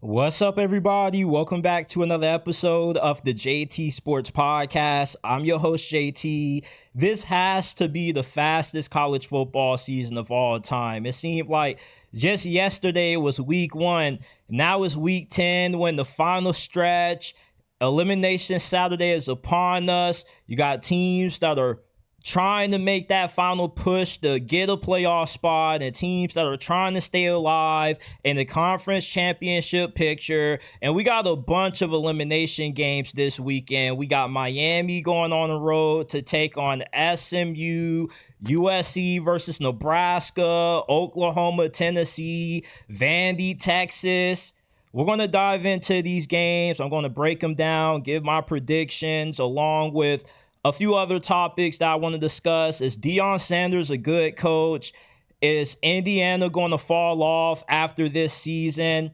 What's up, everybody? Welcome back to another episode of the JT Sports Podcast. I'm your host, JT. This has to be the fastest college football season of all time. It seemed like just yesterday was week 1. Now it's week 10 when the final stretch, Elimination Saturday, is upon us. You got teams that are trying to make that final push to get a playoff spot and teams that are trying to stay alive in the conference championship picture. And we got a bunch of elimination games this weekend. We got Miami going on the road to take on SMU, USC versus Nebraska, Oklahoma, Tennessee, Vandy, Texas. We're going to dive into these games. I'm going to break them down, give my predictions, along with a few other topics that I want to discuss. Is Deion Sanders a good coach? Is Indiana going to fall off after this season?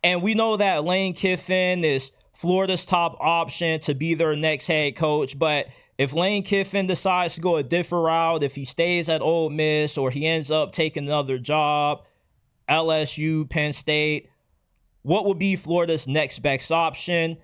And we know that Lane Kiffin is Florida's top option to be their next head coach. But if Lane Kiffin decides to go a different route, if he stays at Ole Miss or he ends up taking another job, LSU, Penn State, what would be Florida's next best option?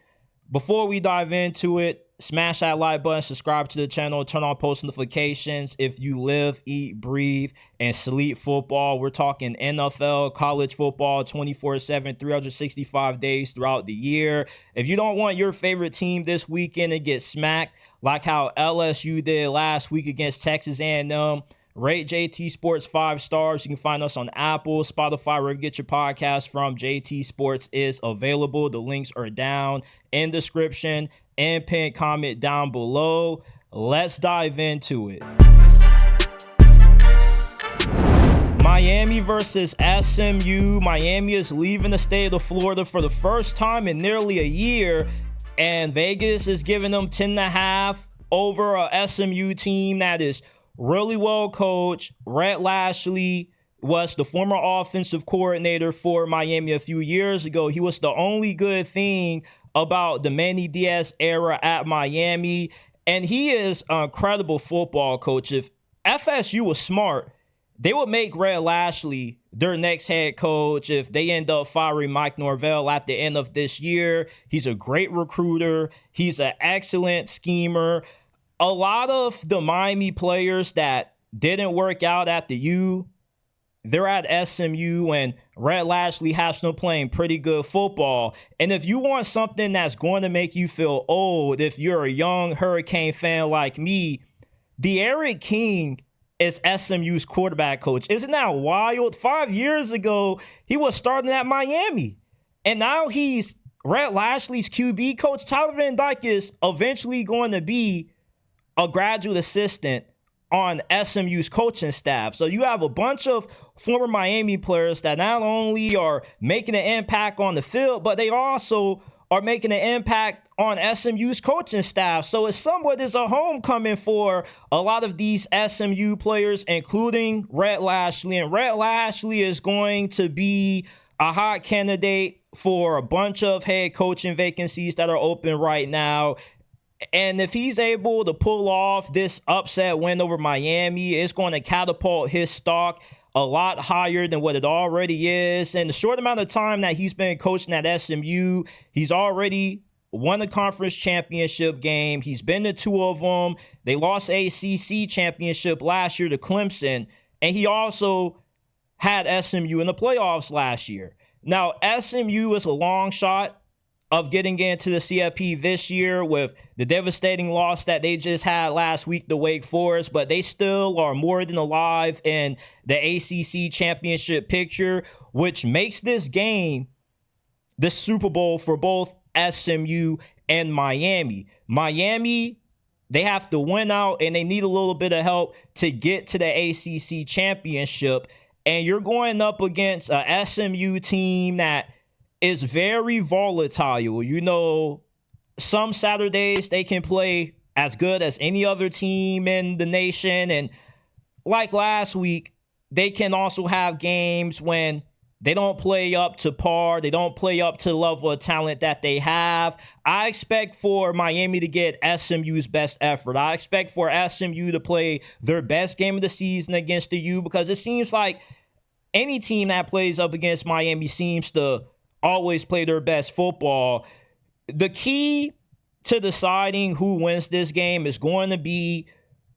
Before we dive into it, smash that like button, subscribe to the channel, turn on post notifications if you live, eat, breathe, and sleep football. We're talking NFL, college football, 24/7, 365 days throughout the year. If you don't want your favorite team this weekend to get smacked like how LSU did last week against Texas A&M, rate JT Sports 5 stars. You can find us on Apple, Spotify, wherever you get your podcast from. JT Sports is available. The links are down in description and pinned comment down below. Let's dive into it. Miami versus SMU. Miami is leaving the state of Florida for the first time in nearly a year, and Vegas is giving them 10.5 over a SMU team that is really well coached. Rhett Lashley was the former offensive coordinator for Miami a few years ago. He was the only good thing about the Manny Diaz era at Miami, and he is an incredible football coach. If FSU was smart, they would make Rhett Lashley their next head coach if they end up firing Mike Norvell at the end of this year. He's a great recruiter. He's an excellent schemer. A lot of the Miami players that didn't work out at the U, they're at SMU, and Rhett Lashley has them playing pretty good football. And if you want something that's going to make you feel old, if you're a young Hurricane fan like me, D'Eriq King is SMU's quarterback coach. Isn't that wild? 5 years ago, he was starting at Miami, and now he's Rhett Lashley's QB coach. Tyler Van Dyke is eventually going to be a graduate assistant on SMU's coaching staff. So you have a bunch of former Miami players that not only are making an impact on the field, but they also are making an impact on SMU's coaching staff. So it's somewhat as a homecoming for a lot of these SMU players, including Rhett Lashley. And Rhett Lashley is going to be a hot candidate for a bunch of head coaching vacancies that are open right now. And if he's able to pull off this upset win over Miami, it's going to catapult his stock a lot higher than what it already is. In the short amount of time that he's been coaching at SMU, he's already won a conference championship game. He's been to 2 of them. They lost ACC championship last year to Clemson, and he also had SMU in the playoffs last year. Now, SMU is a long shot of getting into the CFP this year with the devastating loss that they just had last week to Wake Forest, but they still are more than alive in the ACC championship picture, which makes this game the Super Bowl for both SMU and Miami. Miami, they have to win out, and they need a little bit of help to get to the ACC championship, and you're going up against a SMU team that is very volatile. You know, some Saturdays they can play as good as any other team in the nation. And like last week, they can also have games when they don't play up to par. They don't play up to the level of talent that they have. I expect for Miami to get SMU's best effort. I expect for SMU to play their best game of the season against the U, because it seems like any team that plays up against Miami seems to always play their best football. The key to deciding who wins this game is going to be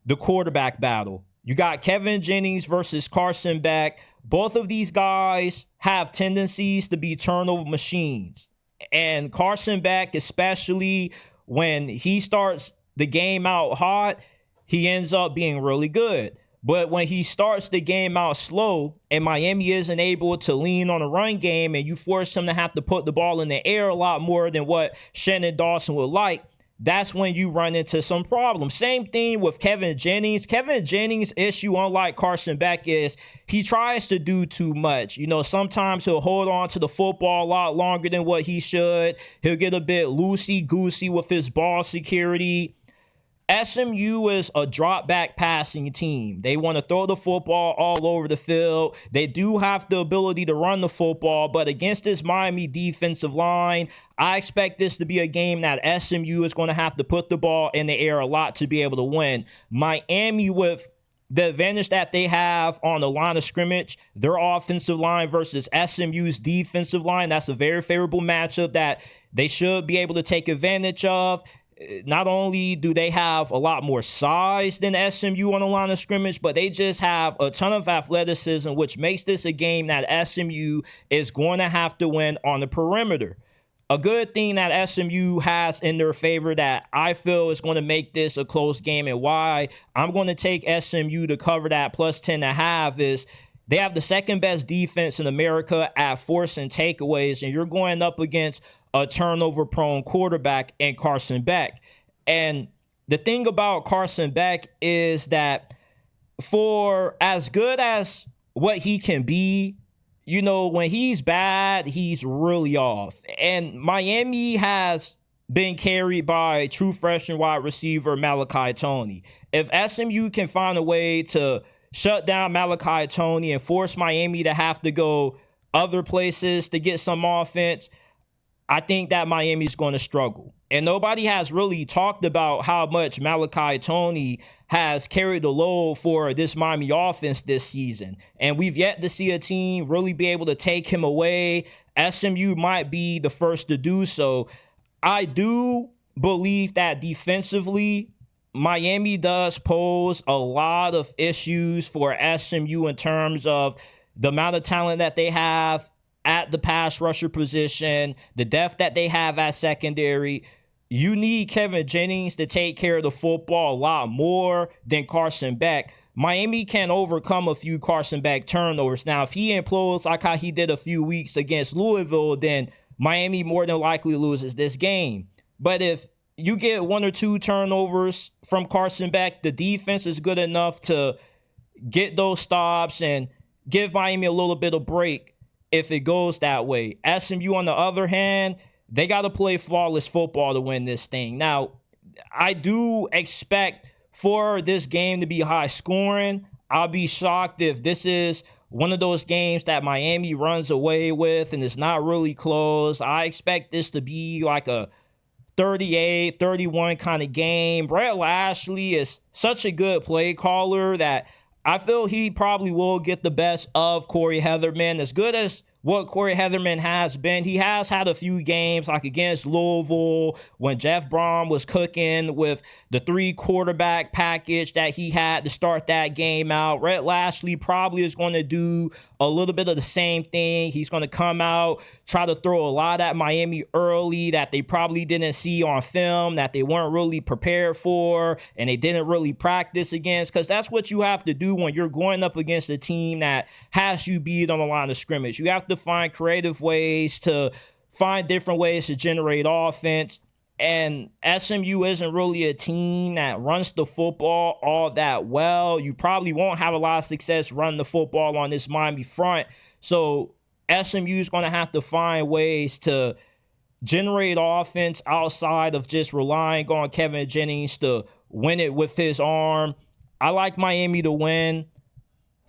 the quarterback battle. You got Kevin Jennings versus Carson Beck. Both of these guys have tendencies to be turnover machines. And Carson Beck, especially when he starts the game out hot, he ends up being really good. But when he starts the game out slow and Miami isn't able to lean on a run game and you force him to have to put the ball in the air a lot more than what Shannon Dawson would like, that's when you run into some problems. Same thing with Kevin Jennings. Kevin Jennings' issue, unlike Carson Beck, is he tries to do too much. You know, sometimes he'll hold on to the football a lot longer than what he should. He'll get a bit loosey-goosey with his ball security. SMU is a drop-back passing team. They want to throw the football all over the field. They do have the ability to run the football, but against this Miami defensive line, I expect this to be a game that SMU is going to have to put the ball in the air a lot to be able to win. Miami, with the advantage that they have on the line of scrimmage, their offensive line versus SMU's defensive line, that's a very favorable matchup that they should be able to take advantage of. Not only do they have a lot more size than SMU on the line of scrimmage, but they just have a ton of athleticism, which makes this a game that SMU is going to have to win on the perimeter. A good thing that SMU has in their favor that I feel is going to make this a close game, and why I'm going to take SMU to cover that plus 10.5, is they have the second best defense in America at forcing takeaways, and you're going up against a turnover-prone quarterback in Carson Beck. And the thing about Carson Beck is that for as good as what he can be, you know, when he's bad, he's really off. And Miami has been carried by true freshman wide receiver Malachi Toney. If SMU can find a way to shut down Malachi Toney and force Miami to have to go other places to get some offense, I think that Miami's going to struggle. And nobody has really talked about how much Malachi Toney has carried the load for this Miami offense this season. And we've yet to see a team really be able to take him away. SMU might be the first to do so. I do believe that defensively, Miami does pose a lot of issues for SMU in terms of the amount of talent that they have at the pass rusher position, the depth that they have at secondary. You need Kevin Jennings to take care of the football a lot more than Carson Beck. Miami can overcome a few Carson Beck turnovers. Now, if he implodes like how he did a few weeks against Louisville, then Miami more than likely loses this game. But if you get one or two turnovers from Carson Beck, the defense is good enough to get those stops and give Miami a little bit of break if it goes that way. SMU, on the other hand, they got to play flawless football to win this thing. Now, I do expect for this game to be high scoring. I'll be shocked if this is one of those games that Miami runs away with and it's not really close. I expect this to be like a 38-31 kind of game. Rhett Lashley is such a good play caller that I feel he probably will get the best of Corey Heatherman. As good as what Corey Heatherman has been, he has had a few games like against Louisville when Jeff Brom was cooking with the 3-quarterback package that he had to start that game out. Rhett Lashley probably is going to do a little bit of the same thing. He's going to come out, try to throw a lot at Miami early that they probably didn't see on film, that they weren't really prepared for, and they didn't really practice against, because that's what you have to do when you're going up against a team that has you beat on the line of scrimmage. You have to find creative ways to find different ways to generate offense. And SMU isn't really a team that runs the football all that well. You probably won't have a lot of success running the football on this Miami front. So SMU is going to have to find ways to generate offense outside of just relying on Kevin Jennings to win it with his arm. I like Miami to win.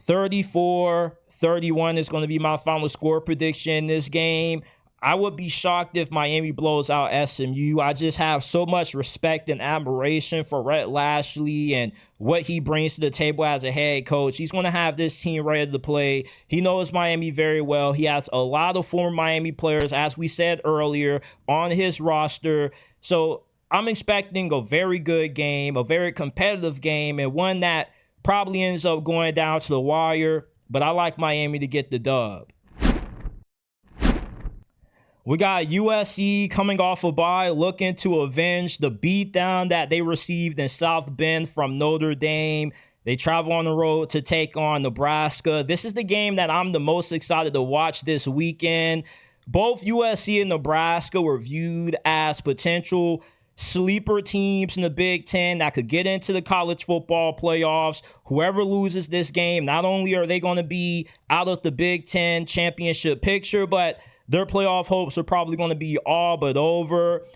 34-31 is going to be my final score prediction in this game. I would be shocked if Miami blows out SMU. I just have so much respect and admiration for Rhett Lashley and what he brings to the table as a head coach. He's going to have this team ready to play. He knows Miami very well. He has a lot of former Miami players, as we said earlier, on his roster. So I'm expecting a very good game, a very competitive game, and one that probably ends up going down to the wire. But I like Miami to get the dub. We got USC coming off a bye, looking to avenge the beatdown that they received in South Bend from Notre Dame. They travel on the road to take on Nebraska. This is the game that I'm the most excited to watch this weekend. Both USC and Nebraska were viewed as potential sleeper teams in the Big Ten that could get into the college football playoffs. Whoever loses this game, not only are they going to be out of the Big Ten championship picture, but their playoff hopes are probably going to be all but over.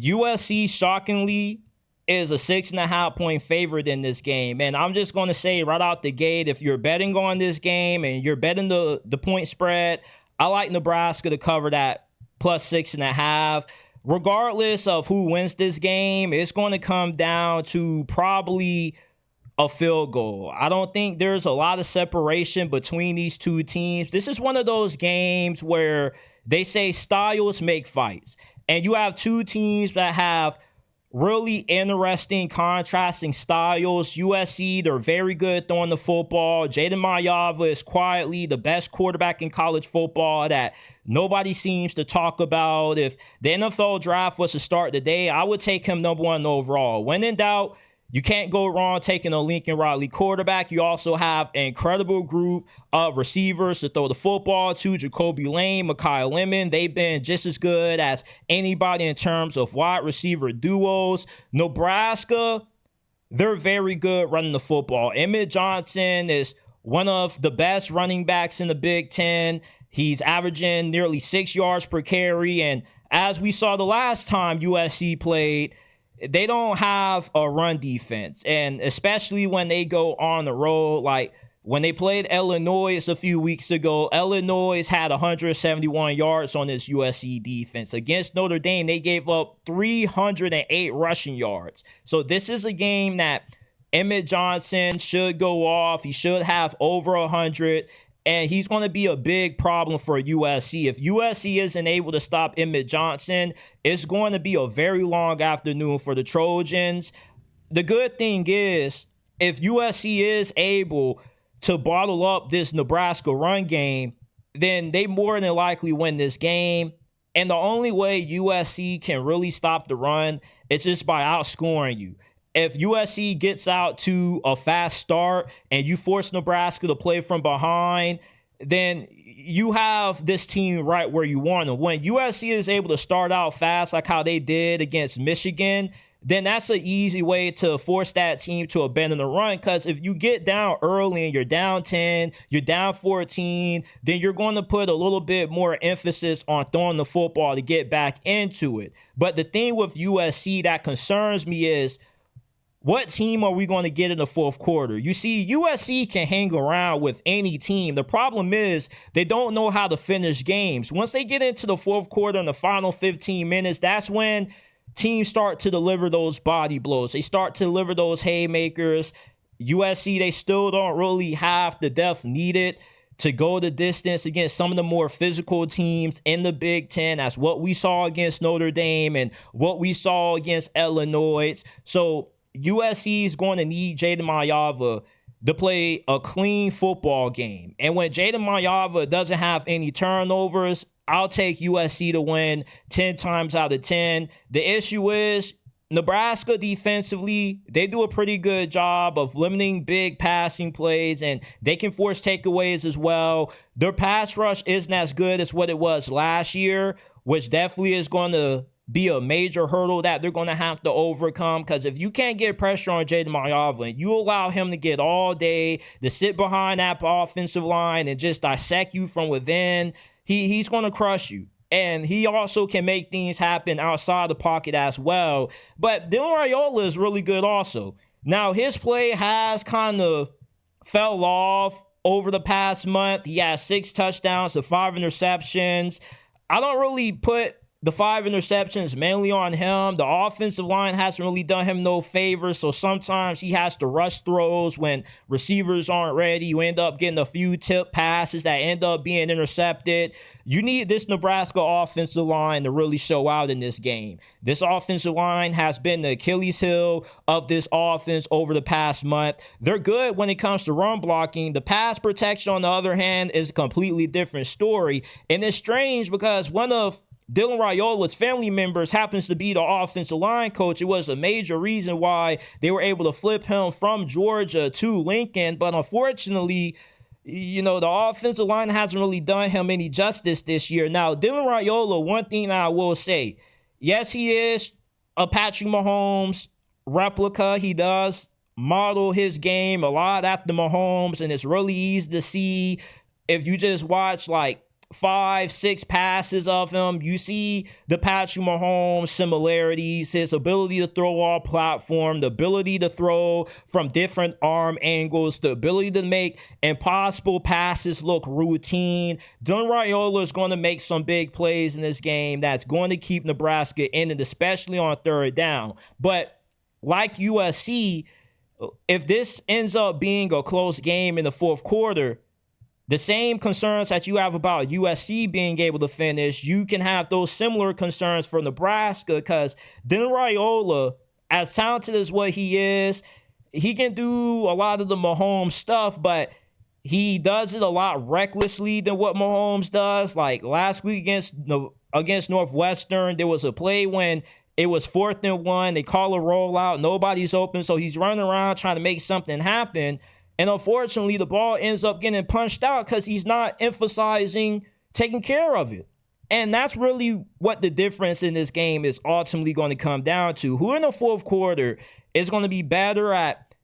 USC, shockingly, is a 6.5-point favorite in this game. And I'm just going to say right out the gate, if you're betting on this game and you're betting the point spread, I like Nebraska to cover that plus 6.5. Regardless of who wins this game, it's going to come down to probably a field goal. I don't think there's a lot of separation between these two teams. This is one of those games where they say styles make fights. And you have two teams that have really interesting, contrasting styles. USC, they're very good throwing the football. Jaden Maiava is quietly the best quarterback in college football that nobody seems to talk about. If the NFL draft was to start today, I would take him number 1 overall. When in doubt, you can't go wrong taking a Lincoln Riley quarterback. You also have an incredible group of receivers to throw the football to. Jacoby Lane, Mekhi Lemon, they've been just as good as anybody in terms of wide receiver duos. Nebraska, they're very good running the football. Emmett Johnson is one of the best running backs in the Big Ten. He's averaging nearly 6 yards per carry. And as we saw the last time USC played, they don't have a run defense, and especially when they go on the road, like when they played Illinois a few weeks ago, Illinois had 171 yards on this USC defense. Against Notre Dame, they gave up 308 rushing yards. So this is a game that Emmett Johnson should go off. He should have over 100. And he's going to be a big problem for USC. If USC isn't able to stop Emmett Johnson, it's going to be a very long afternoon for the Trojans. The good thing is, if USC is able to bottle up this Nebraska run game, then they more than likely win this game. And the only way USC can really stop the run is just by outscoring you. If USC gets out to a fast start and you force Nebraska to play from behind, then you have this team right where you want them. When USC is able to start out fast like how they did against Michigan, then that's an easy way to force that team to abandon the run. Because if you get down early and you're down 10, you're down 14, then you're going to put a little bit more emphasis on throwing the football to get back into it. But the thing with USC that concerns me is, what team are we going to get in the fourth quarter? You see, USC can hang around with any team. The problem is they don't know how to finish games. Once they get into the fourth quarter in the final 15 minutes, that's when teams start to deliver those body blows. They start to deliver those haymakers. USC, they still don't really have the depth needed to go the distance against some of the more physical teams in the Big Ten. That's what we saw against Notre Dame and what we saw against Illinois. So USC is going to need Jaden Maiava to play a clean football game. And when Jaden Maiava doesn't have any turnovers, I'll take USC to win 10 times out of 10. The issue is Nebraska defensively, they do a pretty good job of limiting big passing plays, and they can force takeaways as well. Their pass rush isn't as good as what it was last year, which definitely is going to be a major hurdle that they're going to have to overcome, because if you can't get pressure on Jaden Maiava and you allow him to get all day to sit behind that offensive line and just dissect you from within, he's going to crush you. And he also can make things happen outside the pocket as well. But Dylan Raiola is really good also. Now, his play has kind of fell off over the past month. He has 6 touchdowns to 5 interceptions. I don't really put the 5 interceptions mainly on him. The offensive line hasn't really done him no favors, so sometimes he has to rush throws when receivers aren't ready. You end up getting a few tip passes that end up being intercepted. You need this Nebraska offensive line to really show out in this game. This offensive line has been the Achilles heel of this offense over the past month. They're good when it comes to run blocking. The pass protection, on the other hand, is a completely different story. And it's strange because one of Dylan Raiola's family members happens to be the offensive line coach. It was a major reason why they were able to flip him from Georgia to Lincoln. But unfortunately, the offensive line hasn't really done him any justice this year. Now, Dylan Raiola, one thing that I will say, yes, he is a Patrick Mahomes replica. He does model his game a lot after Mahomes, and it's really easy to see if you just watch 5-6 passes of him. You see the Patrick Mahomes similarities, his ability to throw off platform, the ability to throw from different arm angles, the ability to make impossible passes look routine. Dylan Raiola is going to make some big plays in this game that's going to keep Nebraska in it, especially on third down. But like USC, if this ends up being a close game in the fourth quarter, the same concerns that you have about USC being able to finish, you can have those similar concerns for Nebraska, because Dylan Raiola, as talented as what he is, he can do a lot of the Mahomes stuff, but he does it a lot recklessly than what Mahomes does. Like last week against Northwestern, there was a play when it was 4th and 1. They call a rollout. Nobody's open, so he's running around trying to make something happen. And unfortunately, the ball ends up getting punched out because he's not emphasizing taking care of it. And that's really what the difference in this game is ultimately going to come down to. Who in the fourth quarter is going to be better at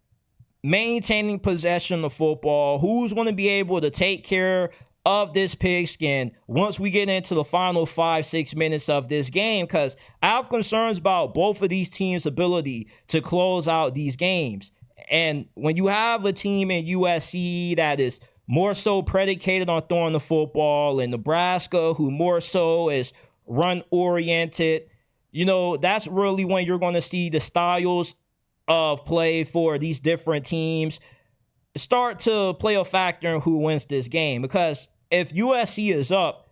maintaining possession of the football? Who's going to be able to take care of this pigskin once we get into the final 5-6 minutes of this game? Because I have concerns about both of these teams' ability to close out these games. And when you have a team in USC that is more so predicated on throwing the football, and Nebraska, who more so is run-oriented, that's really when you're going to see the styles of play for these different teams start to play a factor in who wins this game. Because if USC is up,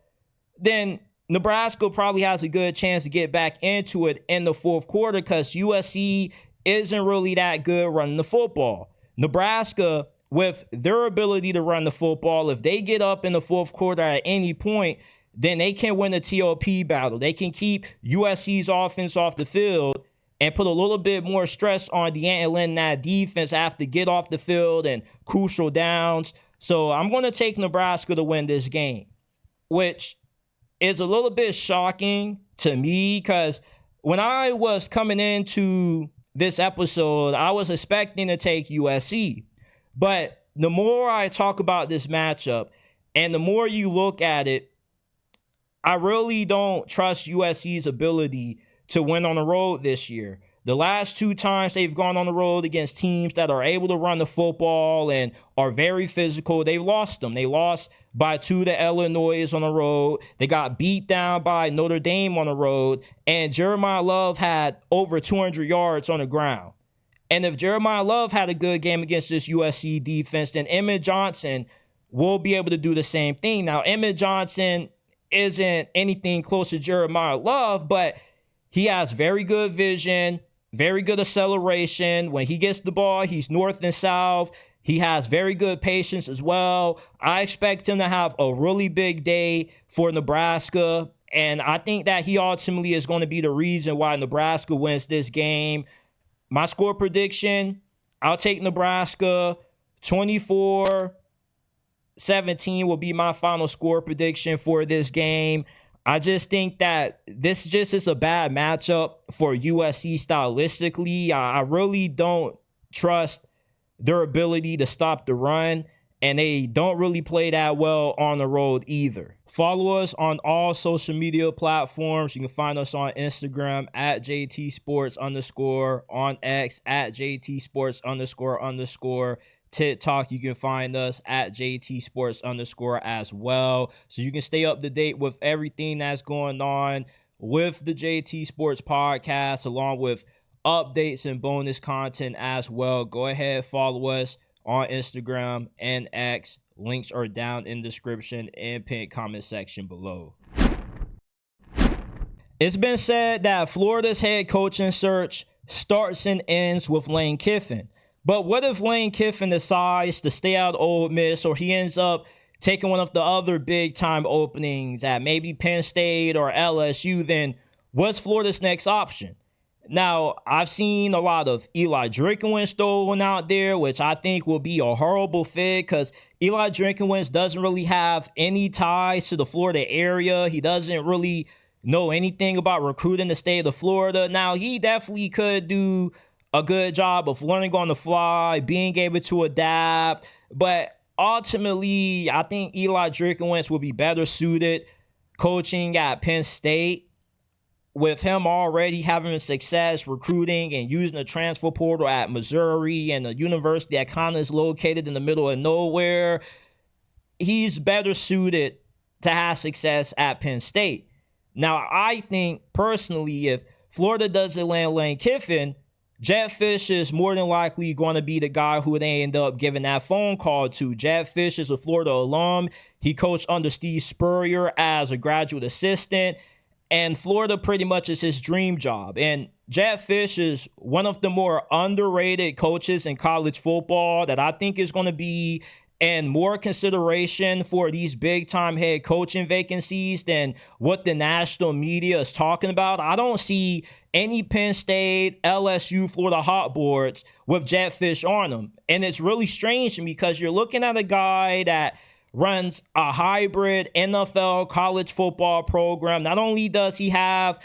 then Nebraska probably has a good chance to get back into it in the fourth quarter, because USC isn't really that good running the football. Nebraska, with their ability to run the football, if they get up in the fourth quarter at any point, then they can win the TOP battle. They can keep USC's offense off the field and put a little bit more stress on D'Anton and that defense after get off the field and crucial downs. So I'm going to take Nebraska to win this game, which is a little bit shocking to me, because when I was coming into this episode, I was expecting to take USC. But the more I talk about this matchup and the more you look at it, I really don't trust USC's ability to win on the road this year. The last 2 times they've gone on the road against teams that are able to run the football and are very physical, they've lost them. They lost by 2 to Illinois on the road. They got beat down by Notre Dame on the road. And Jeremiah Love had over 200 yards on the ground. And if Jeremiah Love had a good game against this USC defense, then Emmett Johnson will be able to do the same thing. Now, Emmett Johnson isn't anything close to Jeremiah Love, but he has very good vision, very good acceleration. When he gets the ball, he's north and south. He has very good patience as well. I expect him to have a really big day for Nebraska, and I think that he ultimately is going to be the reason why Nebraska wins this game. My score prediction, I'll take Nebraska. 24-17 will be my final score prediction for this game. I just think that this just is a bad matchup for USC stylistically. I really don't trust their ability to stop the run, and they don't really play that well on the road either. Follow us on all social media platforms. You can find us on Instagram at JT Sports_, on X at JT Sports__. TikTok, you can find us at JT Sports _ as well. So you can stay up to date with everything that's going on with the JT Sports podcast, along with updates and bonus content as well. Go ahead, follow us on Instagram and X. Links are down in the description and pinned comment section below. It's been said that Florida's head coaching search starts and ends with Lane Kiffin. But what if Lane Kiffin decides to stay out of Ole Miss, or he ends up taking one of the other big-time openings at maybe Penn State or LSU? Then what's Florida's next option? Now, I've seen a lot of Eli Drinkwitz thrown out there, which I think will be a horrible fit because Eli Drinkwitz doesn't really have any ties to the Florida area. He doesn't really know anything about recruiting the state of Florida. Now, he definitely could do a good job of learning on the fly, being able to adapt, but ultimately, I think Eli Drinkwitz will be better suited coaching at Penn State, with him already having success recruiting and using the transfer portal at Missouri and a university that kind of is located in the middle of nowhere. He's better suited to have success at Penn State. Now, I think personally, if Florida doesn't land Lane Kiffin, Jedd Fisch is more than likely going to be the guy who they end up giving that phone call to. Jedd Fisch is a Florida alum. He coached under Steve Spurrier as a graduate assistant, and Florida pretty much is his dream job. And Jedd Fisch is one of the more underrated coaches in college football that I think is going to be and more consideration for these big-time head coaching vacancies than what the national media is talking about. I don't see any Penn State, LSU, Florida hot boards with Jedd Fisch on them. And it's really strange to me because you're looking at a guy that runs a hybrid NFL college football program. Not only does he have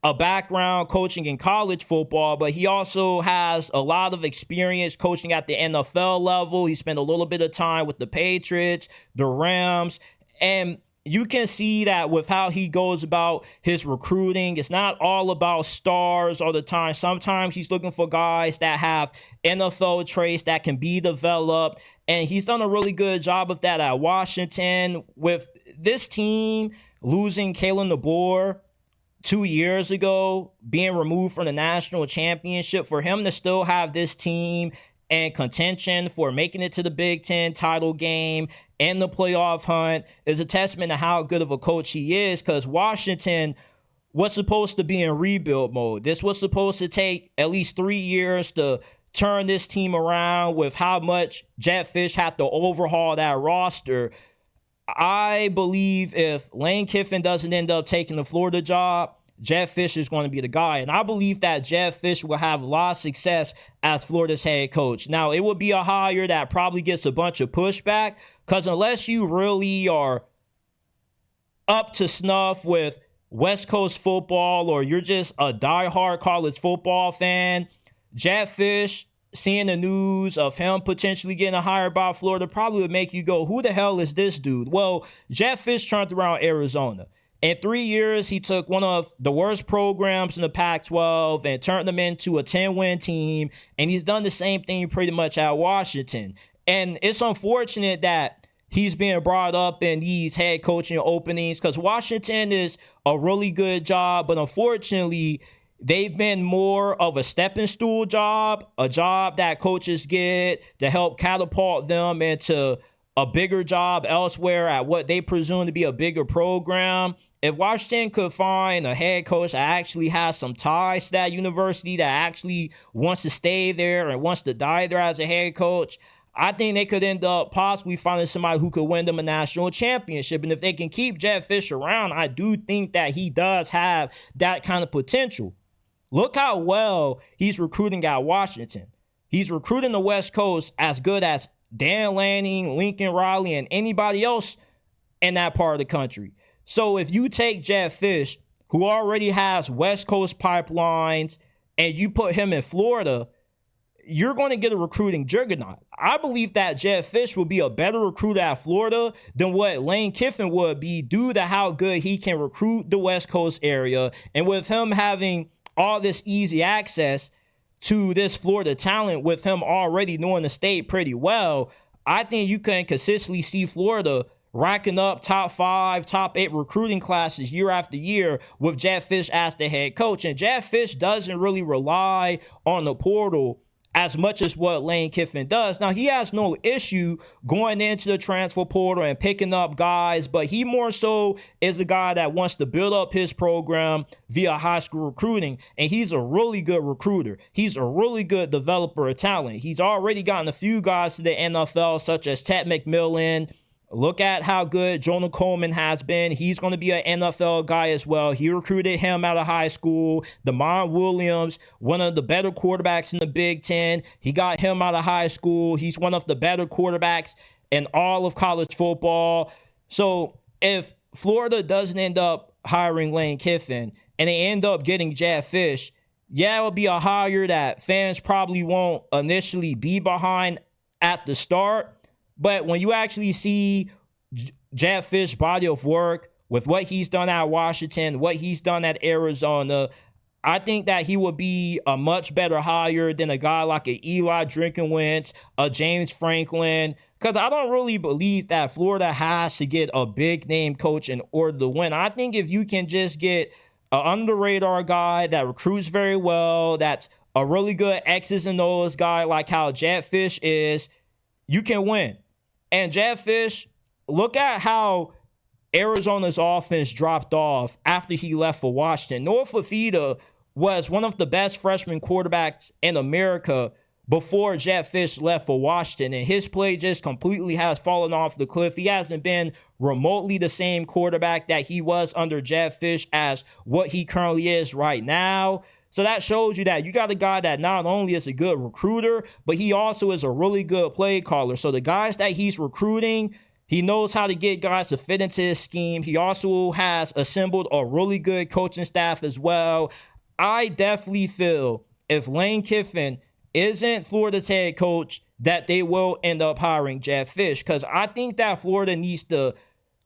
a background coaching in college football, but he also has a lot of experience coaching at the NFL level. He spent a little bit of time with the Patriots, the Rams, and you can see that with how he goes about his recruiting. It's not all about stars all the time. Sometimes he's looking for guys that have NFL traits that can be developed, and he's done a really good job of that at Washington. With this team losing Kalen DeBoer 2 years ago, being removed from the national championship, for him to still have this team and contention for making it to the Big Ten title game and the playoff hunt is a testament to how good of a coach he is, because Washington was supposed to be in rebuild mode. This was supposed to take at least 3 years to turn this team around. With how much Jedd Fisch had to overhaul that roster, I believe if Lane Kiffin doesn't end up taking the Florida job, Jedd Fisch is going to be the guy. And I believe that Jedd Fisch will have a lot of success as Florida's head coach. Now, it would be a hire that probably gets a bunch of pushback, because unless you really are up to snuff with West Coast football, or you're just a diehard college football fan, Jedd Fisch, seeing the news of him potentially getting hired by Florida probably would make you go, who the hell is this dude? Well, Jedd Fisch turned around Arizona. In 3 years, he took one of the worst programs in the Pac-12 and turned them into a 10-win team, and he's done the same thing pretty much at Washington. And it's unfortunate that he's being brought up in these head coaching openings, because Washington is a really good job, but unfortunately, they've been more of a stepping stool job, a job that coaches get to help catapult them into a bigger job elsewhere at what they presume to be a bigger program. If Washington could find a head coach that actually has some ties to that university, that actually wants to stay there and wants to die there as a head coach, I think they could end up possibly finding somebody who could win them a national championship. And if they can keep Jedd Fisch around, I do think that he does have that kind of potential. Look how well he's recruiting at Washington. He's recruiting the West Coast as good as Dan Lanning, Lincoln Riley, and anybody else in that part of the country. So if you take Jedd Fisch, who already has West Coast pipelines, and you put him in Florida, you're going to get a recruiting juggernaut. I believe that Jedd Fisch will be a better recruiter at Florida than what Lane Kiffin would be, due to how good he can recruit the West Coast area. And with him having all this easy access, to this Florida talent with him already knowing the state pretty well, I think you can consistently see Florida racking up top 5, top 8 recruiting classes year after year with Jedd Fisch as the head coach. And Jedd Fisch doesn't really rely on the portal as much as what Lane Kiffin does. Now, he has no issue going into the transfer portal and picking up guys, but he more so is a guy that wants to build up his program via high school recruiting, and he's a really good recruiter. He's a really good developer of talent. He's already gotten a few guys to the NFL, such as Ted McMillan. Look at how good Jonah Coleman has been. He's going to be an NFL guy as well. He recruited him out of high school. Damon Williams, one of the better quarterbacks in the Big Ten. He got him out of high school. He's one of the better quarterbacks in all of college football. So if Florida doesn't end up hiring Lane Kiffin and they end up getting Jedd Fisch, yeah, it'll be a hire that fans probably won't initially be behind at the start. But when you actually see Jedd Fisch's body of work with what he's done at Washington, what he's done at Arizona, I think that he would be a much better hire than a guy like an Eli Drinkwitz, a James Franklin, because I don't really believe that Florida has to get a big-name coach in order to win. I think if you can just get an under-the-radar guy that recruits very well, that's a really good X's and O's guy like how Jedd Fisch is, you can win. And Jedd Fisch, look at how Arizona's offense dropped off after he left for Washington. Noah Fifita was one of the best freshman quarterbacks in America before Jedd Fisch left for Washington, and his play just completely has fallen off the cliff. He hasn't been remotely the same quarterback that he was under Jedd Fisch as what he currently is right now. So that shows you that you got a guy that not only is a good recruiter, but he also is a really good play caller. So the guys that he's recruiting, he knows how to get guys to fit into his scheme. He also has assembled a really good coaching staff as well. I definitely feel if Lane Kiffin isn't Florida's head coach, that they will end up hiring Jedd Fisch, because I think that Florida needs to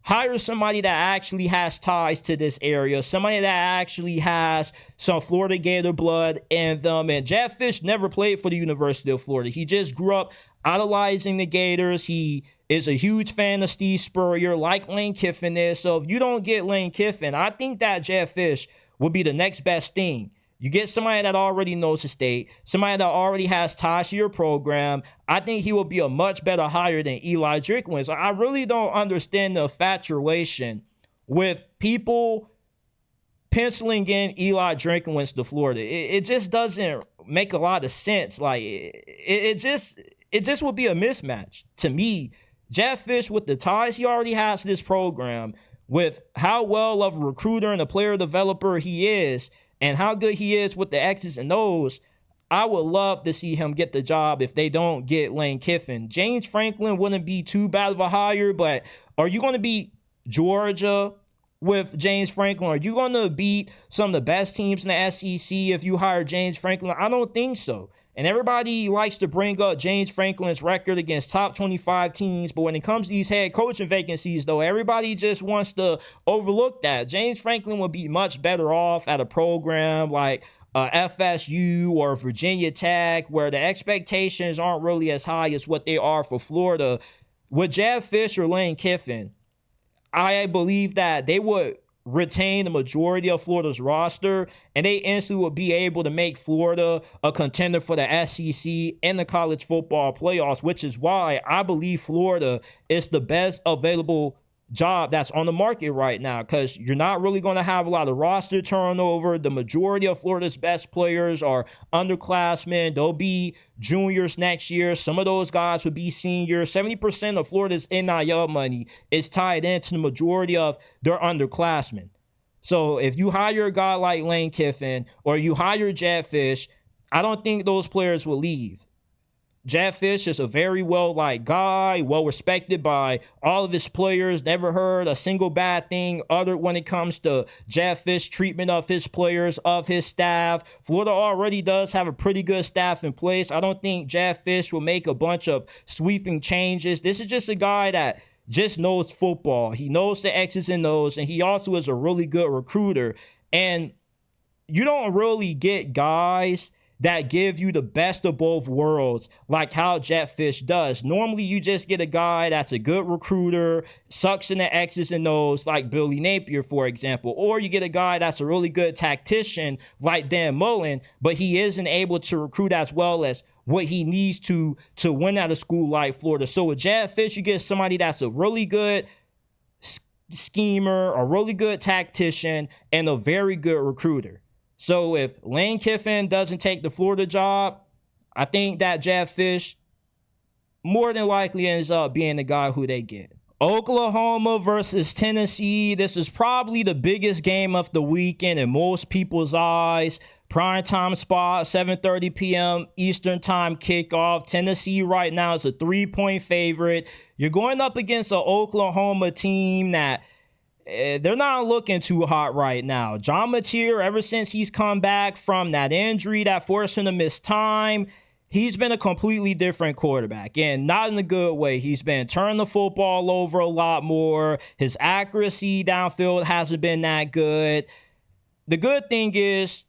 hire somebody that actually has ties to this area, somebody that actually has some Florida Gator blood in them. And Jedd Fisch never played for the University of Florida. He just grew up idolizing the Gators. He is a huge fan of Steve Spurrier, like Lane Kiffin is. So if you don't get Lane Kiffin, I think that Jedd Fisch will be the next best thing. You get somebody that already knows the state, somebody that already has ties to your program. I think he will be a much better hire than Eli Drinkwitz. I really don't understand the infatuation with people penciling in Eli Drinkwitz to Florida. It just doesn't make a lot of sense. Like it just would be a mismatch to me. Jedd Fisch, with the ties he already has to this program, with how well of a recruiter and a player developer he is, and how good he is with the X's and O's, I would love to see him get the job if they don't get Lane Kiffin. James Franklin wouldn't be too bad of a hire, but are you going to beat Georgia with James Franklin? Are you going to beat some of the best teams in the SEC if you hire James Franklin? I don't think so. And everybody likes to bring up James Franklin's record against top 25 teams, but when it comes to these head coaching vacancies, though, everybody just wants to overlook that. James Franklin would be much better off at a program like FSU or Virginia Tech, where the expectations aren't really as high as what they are for Florida. With Jedd Fisch or Lane Kiffin, I believe that they would retain the majority of Florida's roster, and they instantly will be able to make Florida a contender for the SEC and the college football playoffs, which is why I believe Florida is the best available job that's on the market right now, because you're not really going to have a lot of roster turnover. The majority of Florida's best players are underclassmen. They'll be juniors next year. Some of those guys will be seniors. 70% of Florida's NIL money is tied into the majority of their underclassmen. So if you hire a guy like Lane Kiffin or you hire Jedd Fisch, I don't think those players will leave. Jedd Fisch is a very well-liked guy, well-respected by all of his players. Never heard a single bad thing uttered when it comes to Jedd Fisch's treatment of his players, of his staff. Florida already does have a pretty good staff in place. I don't think Jedd Fisch will make a bunch of sweeping changes. This is just a guy that just knows football. He knows the X's and O's, and he also is a really good recruiter. And you don't really get guys that give you the best of both worlds, like how Jetfish does. Normally, you just get a guy that's a good recruiter, sucks in the X's and O's, like Billy Napier, for example. Or you get a guy that's a really good tactician, like Dan Mullen, but he isn't able to recruit as well as what he needs to win at a school like Florida. So with Jetfish, you get somebody that's a really good schemer, a really good tactician, and a very good recruiter. So if Lane Kiffin doesn't take the Florida job, I think that Jetfish more than likely ends up being the guy who they get. Oklahoma versus Tennessee. This is probably the biggest game of the weekend in most people's eyes. Primetime spot, 7:30 p.m. Eastern time kickoff. Tennessee right now is a 3-point favorite. You're going up against an Oklahoma team that they're not looking too hot right now. John Mateer, ever since he's come back from that injury that forced him to miss time, he's been a completely different quarterback, and not in a good way. He's been turning the football over a lot more. His accuracy downfield hasn't been that good. The good thing is,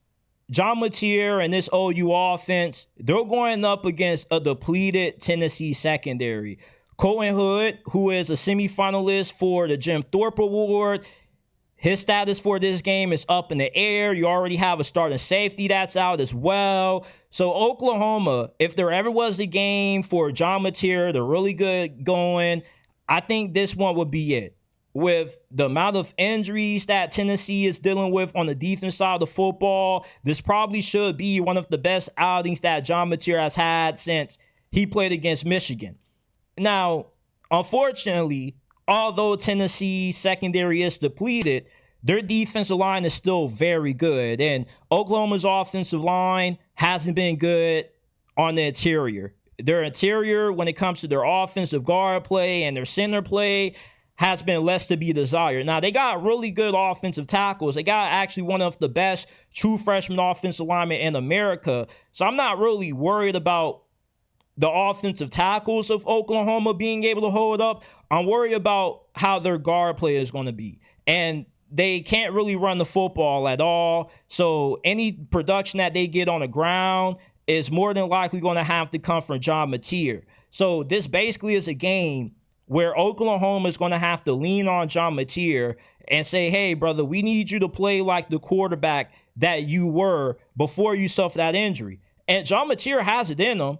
John Mateer and this OU offense, they're going up against a depleted Tennessee secondary. Colton Hood, who is a semifinalist for the Jim Thorpe Award, his status for this game is up in the air. You already have a starting safety that's out as well. So Oklahoma, if there ever was a game for John Mateer, they're really good going, I think this one would be it. With the amount of injuries that Tennessee is dealing with on the defense side of the football, this probably should be one of the best outings that John Mateer has had since he played against Michigan. Now, unfortunately, although Tennessee's secondary is depleted, their defensive line is still very good. And Oklahoma's offensive line hasn't been good on the interior. Their interior, when it comes to their offensive guard play and their center play, has been less to be desired. Now, they got really good offensive tackles. They got actually one of the best true freshman offensive linemen in America. So I'm not really worried about the offensive tackles of Oklahoma being able to hold up. I'm worried about how their guard play is going to be. And they can't really run the football at all. So any production that they get on the ground is more than likely going to have to come from John Mateer. So this basically is a game where Oklahoma is going to have to lean on John Mateer and say, hey, brother, we need you to play like the quarterback that you were before you suffered that injury. And John Mateer has it in him.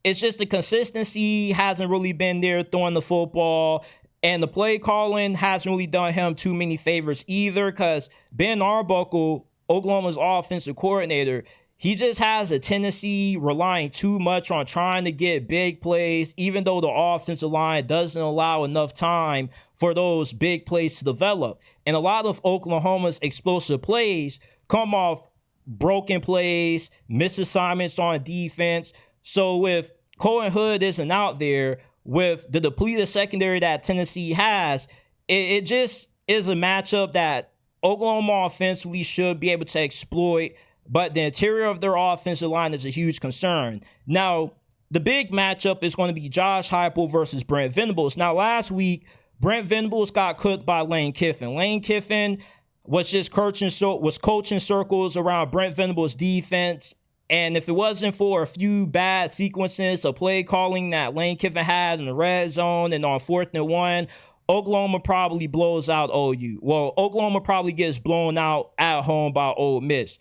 It's just the consistency hasn't really been there throwing the football, and the play calling hasn't really done him too many favors either, because Ben Arbuckle, Oklahoma's offensive coordinator, he just has a tendency relying too much on trying to get big plays, even though the offensive line doesn't allow enough time for those big plays to develop. And a lot of Oklahoma's explosive plays come off broken plays, misassignments on defense. So if Colton Hood isn't out there with the depleted secondary that Tennessee has, it just is a matchup that Oklahoma offensively should be able to exploit. But the interior of their offensive line is a huge concern. Now, the big matchup is going to be Josh Heupel versus Brent Venables. Now, last week, Brent Venables got cooked by Lane Kiffin. Lane Kiffin was just coaching circles around Brent Venables' defense. And if it wasn't for a few bad sequences of play calling that Lane Kiffin had in the red zone and on 4th and 1, Oklahoma probably blows out OU. Well, Oklahoma probably gets blown out at home by Ole Miss.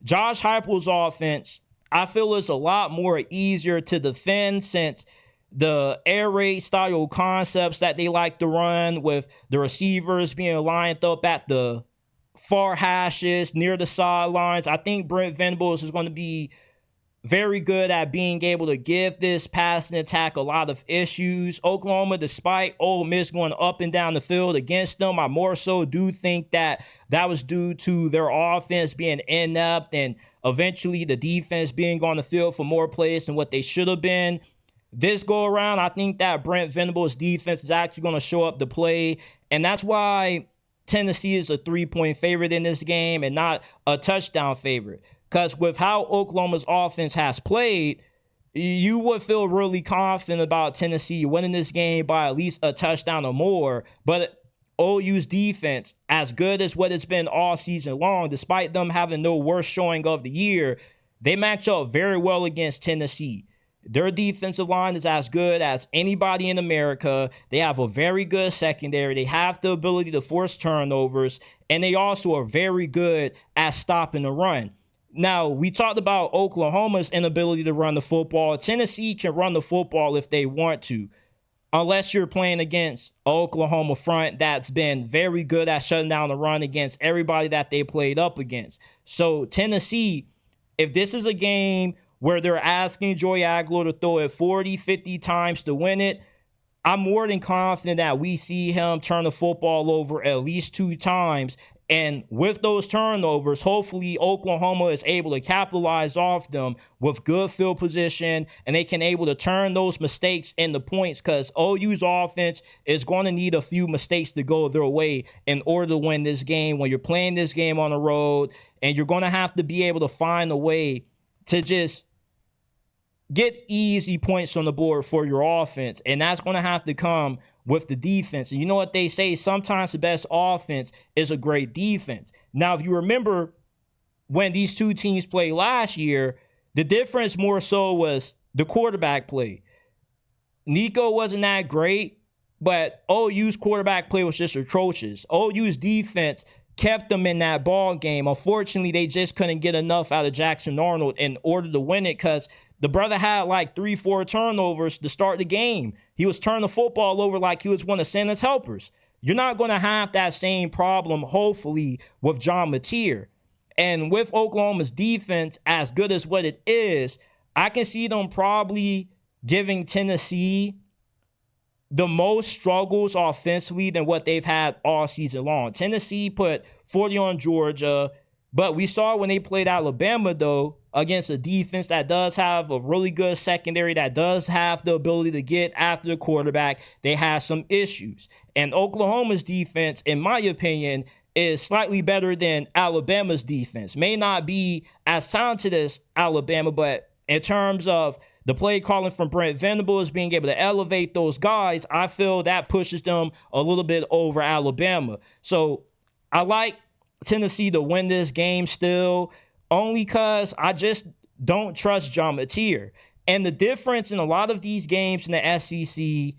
Josh Heupel's offense, I feel, is a lot more easier to defend since the air raid style concepts that they like to run with the receivers being lined up at the far hashes near the sidelines. I think Brent Venables is going to be very good at being able to give this passing attack a lot of issues. Oklahoma, despite Ole Miss going up and down the field against them, I more so do think that was due to their offense being inept and eventually the defense being on the field for more plays than what they should have been. This go around, I think that Brent Venables' defense is actually going to show up to play, and that's why Tennessee is a 3-point favorite in this game and not a touchdown favorite. Because with how Oklahoma's offense has played, you would feel really confident about Tennessee winning this game by at least a touchdown or more. But OU's defense, as good as what it's been all season long, despite them having no worst showing of the year, they match up very well against Tennessee. Their defensive line is as good as anybody in America. They have a very good secondary. They have the ability to force turnovers, and they also are very good at stopping the run. Now, we talked about Oklahoma's inability to run the football. Tennessee can run the football if they want to, unless you're playing against an Oklahoma front that's been very good at shutting down the run against everybody that they played up against. So Tennessee, if this is a game where they're asking Joey Aguilar to throw it 40, 50 times to win it, I'm more than confident that we see him turn the football over at least 2 times. And with those turnovers, hopefully Oklahoma is able to capitalize off them with good field position, and they can able to turn those mistakes into points, because OU's offense is going to need a few mistakes to go their way in order to win this game when you're playing this game on the road, and you're going to have to be able to find a way to just get easy points on the board for your offense, and that's going to have to come with the defense. And you know what they say, sometimes the best offense is a great defense. Now, if you remember when these two teams played last year, the difference more so was the quarterback play. Nico wasn't that great, but OU's quarterback play was just atrocious. OU's defense kept them in that ball game. Unfortunately, they just couldn't get enough out of Jackson Arnold in order to win it, because the brother had like 3-4 turnovers to start the game. He was turning the football over like he was one of Santa's helpers. You're not going to have that same problem, hopefully, with John Mateer. And with Oklahoma's defense, as good as what it is, I can see them probably giving Tennessee the most struggles offensively than what they've had all season long. Tennessee put 40 on Georgia, but we saw when they played Alabama, though, against a defense that does have a really good secondary, that does have the ability to get after the quarterback, they have some issues. And Oklahoma's defense, in my opinion, is slightly better than Alabama's defense. May not be as talented as Alabama, but in terms of the play calling from Brent Venables being able to elevate those guys, I feel that pushes them a little bit over Alabama. So I like Tennessee to win this game still, only because I just don't trust John Mateer. And the difference in a lot of these games in the SEC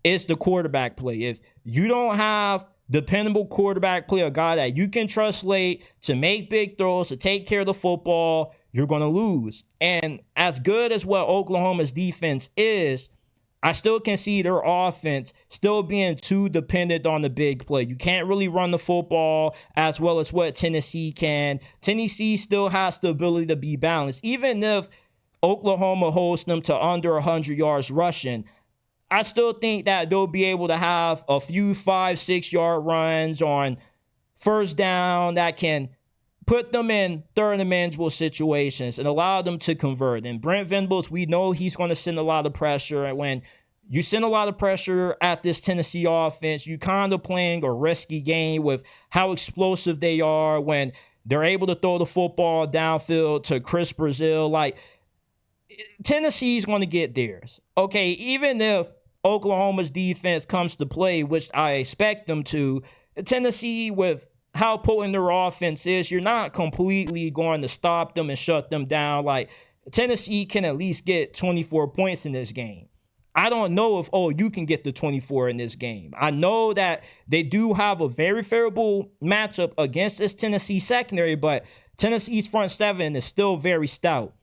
is the quarterback play. If you don't have dependable quarterback play, a guy that you can trust late to make big throws, to take care of the football, you're going to lose. And as good as what Oklahoma's defense is, I still can see their offense still being too dependent on the big play. You can't really run the football as well as what Tennessee can. Tennessee still has the ability to be balanced. Even if Oklahoma holds them to under 100 yards rushing, I still think that they'll be able to have a few 5-6 yard runs on first down that can put them in third and manageable situations and allow them to convert. And Brent Venables, we know he's going to send a lot of pressure. And when you send a lot of pressure at this Tennessee offense, you kind of playing a risky game with how explosive they are when they're able to throw the football downfield to Chris Brazil. Like, Tennessee's going to get theirs. Okay, even if Oklahoma's defense comes to play, which I expect them to, Tennessee, with how potent their offense is, you're not completely going to stop them and shut them down. Like, Tennessee can at least get 24 points in this game. I don't know if, you can get the 24 in this game. I know that they do have a very favorable matchup against this Tennessee secondary, but Tennessee's front seven is still very stout.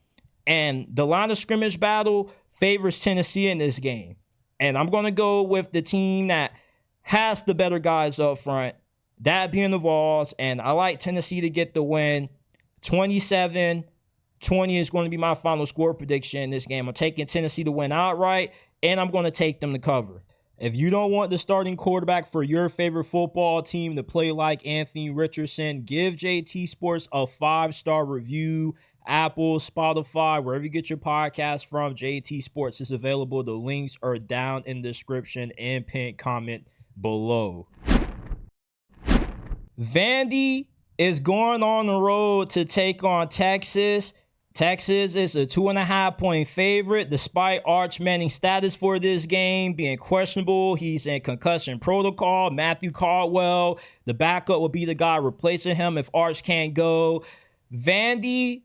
And the line of scrimmage battle favors Tennessee in this game. And I'm going to go with the team that has the better guys up front, that being the Vols, and I like Tennessee to get the win. 27-20 is going to be my final score prediction in this game. I'm taking Tennessee to win outright, and I'm going to take them to cover. If you don't want the starting quarterback for your favorite football team to play like Anthony Richardson, give JT Sports a 5-star review. Apple, Spotify, wherever you get your podcast from, JT Sports is available. The links are down in the description and pinned comment below. Vandy is going on the road to take on Texas. Texas is a 2.5-point favorite, despite Arch Manning's status for this game being questionable. He's in concussion protocol. Matthew Caldwell, the backup, will be the guy replacing him if Arch can't go. Vandy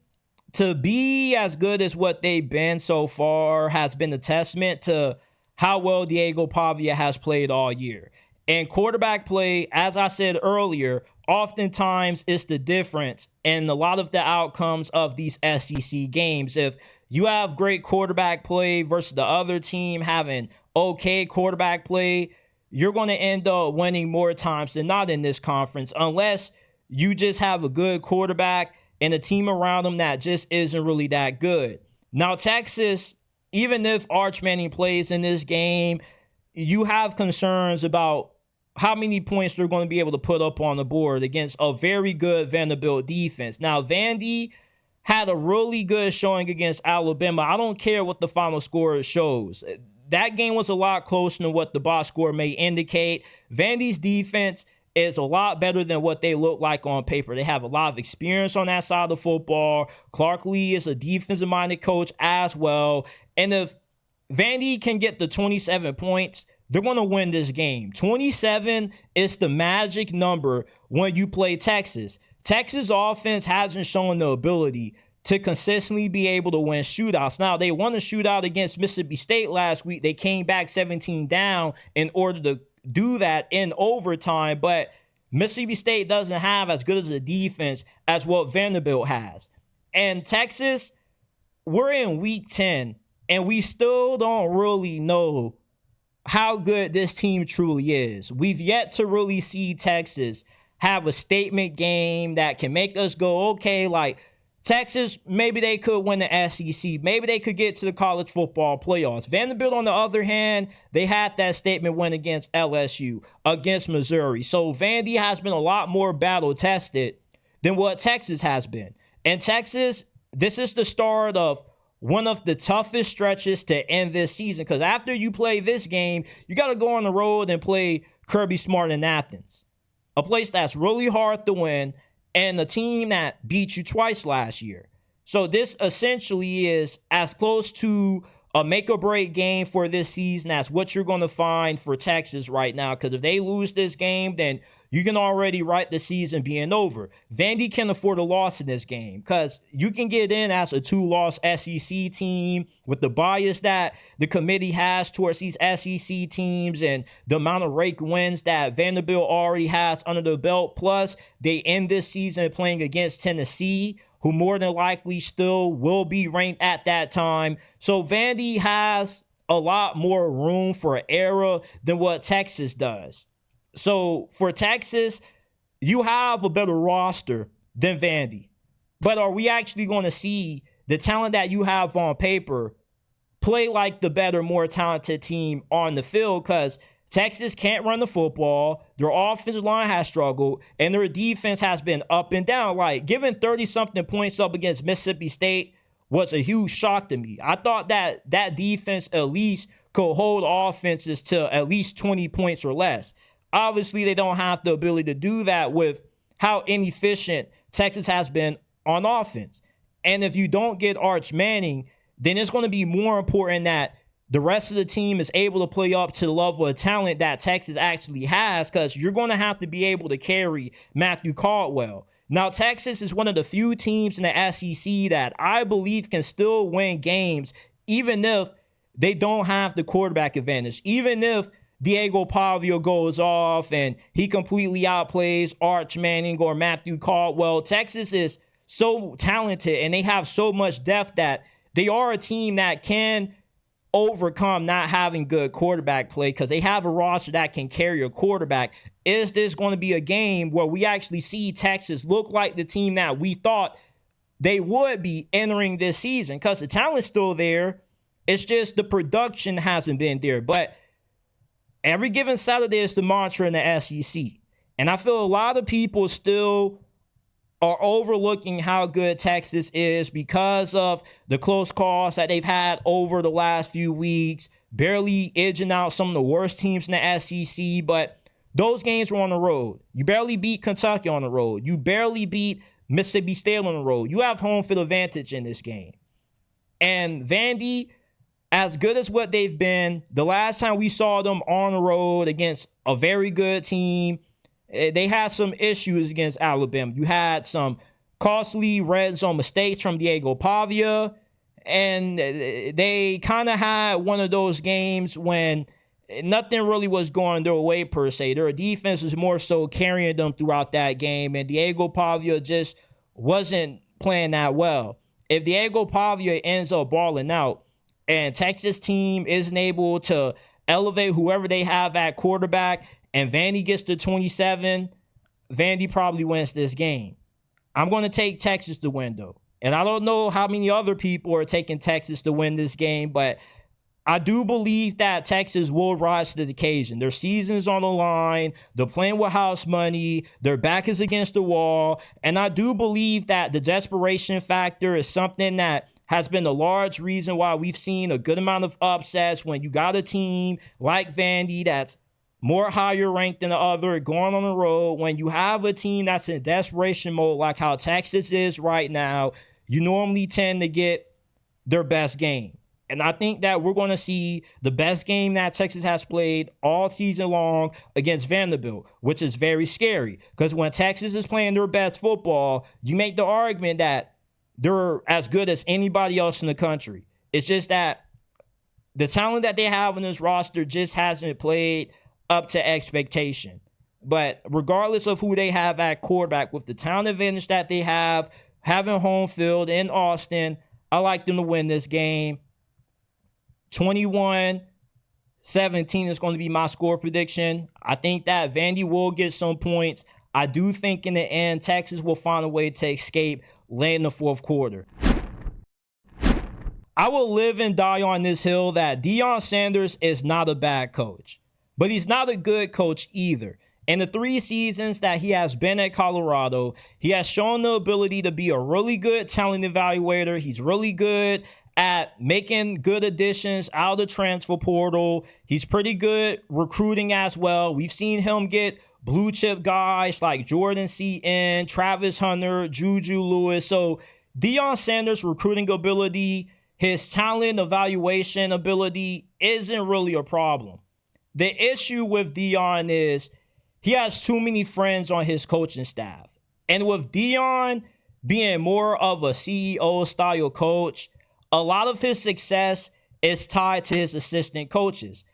to be as good as what they've been so far has been a testament to how well Diego Pavia has played all year. And quarterback play, as I said earlier, oftentimes is the difference in a lot of the outcomes of these SEC games. If you have great quarterback play versus the other team having okay quarterback play, you're going to end up winning more times than not in this conference, unless you just have a good quarterback and a team around them that just isn't really that good. Now, Texas, even if Arch Manning plays in this game, you have concerns about how many points they're going to be able to put up on the board against a very good Vanderbilt defense. Now, Vandy had a really good showing against Alabama. I don't care what the final score shows. That game was a lot closer than what the box score may indicate. Vandy's defense is a lot better than what they look like on paper. They have a lot of experience on that side of the football. Clark Lee is a defensive-minded coach as well. And if Vandy can get the 27 points, they're going to win this game. 27 is the magic number when you play Texas. Texas offense hasn't shown the ability to consistently be able to win shootouts. Now, they won a shootout against Mississippi State last week. They came back 17 down in order to do that in overtime, but Mississippi State doesn't have as good as a defense as what Vanderbilt has. And Texas, we're in week 10, and we still don't really know how good this team truly is. We've yet to really see Texas have a statement game that can make us go, okay, like Texas, maybe they could win the SEC. Maybe they could get to the college football playoffs. Vanderbilt, on the other hand, they had that statement win against LSU, against Missouri. So Vandy has been a lot more battle-tested than what Texas has been. And Texas, this is the start of one of the toughest stretches to end this season, because after you play this game, you got to go on the road and play Kirby Smart in Athens, a place that's really hard to win, and a team that beat you twice last year. So this essentially is as close to a make-or-break game for this season as what you're going to find for Texas right now, because if they lose this game, then you can already write the season being over. Vandy can afford a loss in this game because you can get in as a 2-loss SEC team with the bias that the committee has towards these SEC teams and the amount of rake wins that Vanderbilt already has under the belt. Plus, they end this season playing against Tennessee, who more than likely still will be ranked at that time. So Vandy has a lot more room for error than what Texas does. So for Texas, you have a better roster than Vandy. But are we actually going to see the talent that you have on paper play like the better, more talented team on the field? Because Texas can't run the football. Their offensive line has struggled, and their defense has been up and down. Like, giving 30-something points up against Mississippi State was a huge shock to me. I thought that defense at least could hold offenses to at least 20 points or less. Obviously, they don't have the ability to do that with how inefficient Texas has been on offense. And if you don't get Arch Manning, then it's going to be more important that the rest of the team is able to play up to the level of talent that Texas actually has, because you're going to have to be able to carry Matthew Caldwell. Now, Texas is one of the few teams in the SEC that I believe can still win games, even if they don't have the quarterback advantage, even if Diego Pavia goes off and he completely outplays Arch Manning or Matthew Caldwell. Texas is so talented and they have so much depth that they are a team that can overcome not having good quarterback play because they have a roster that can carry a quarterback. Is this going to be a game where we actually see Texas look like the team that we thought they would be entering this season? Because the talent's still there. It's just the production hasn't been there. But every given Saturday is the mantra in the SEC. And I feel a lot of people still are overlooking how good Texas is because of the close calls that they've had over the last few weeks, barely edging out some of the worst teams in the SEC. But those games were on the road. You barely beat Kentucky on the road. You barely beat Mississippi State on the road. You have home field advantage in this game. And Vandy, as good as what they've been, the last time we saw them on the road against a very good team, they had some issues against Alabama. You had some costly red zone mistakes from Diego Pavia. And they kind of had one of those games when nothing really was going their way per se. Their defense was more so carrying them throughout that game, and Diego Pavia just wasn't playing that well. If Diego Pavia ends up balling out and Texas team isn't able to elevate whoever they have at quarterback and Vandy gets to 27, Vandy probably wins this game. I'm going to take Texas to win, though. And I don't know how many other people are taking Texas to win this game, but I do believe that Texas will rise to the occasion. Their season's on the line. They're playing with house money. Their back is against the wall. And I do believe that the desperation factor is something that has been a large reason why we've seen a good amount of upsets when you got a team like Vandy that's more higher ranked than the other, going on the road. When you have a team that's in desperation mode like how Texas is right now, you normally tend to get their best game. And I think that we're going to see the best game that Texas has played all season long against Vanderbilt, which is very scary. Because when Texas is playing their best football, you make the argument that they're as good as anybody else in the country. It's just that the talent that they have on this roster just hasn't played up to expectation. But regardless of who they have at quarterback, with the talent advantage that they have, having home field in Austin, I like them to win this game. 21-17 is going to be my score prediction. I think that Vandy will get some points. I do think in the end, Texas will find a way to escape late in the fourth quarter. I will live and die on this hill that Deion Sanders is not a bad coach, but he's not a good coach either. In the 3 seasons that he has been at Colorado, he has shown the ability to be a really good talent evaluator. He's really good at making good additions out of the transfer portal. He's pretty good recruiting as well. We've seen him get blue chip guys like Jordan Seaton, Travis Hunter, Juju Lewis. So Deion Sanders' recruiting ability, his talent evaluation ability isn't really a problem. The issue with Deion is he has too many friends on his coaching staff. And with Deion being more of a CEO style coach, a lot of his success is tied to his assistant coaches.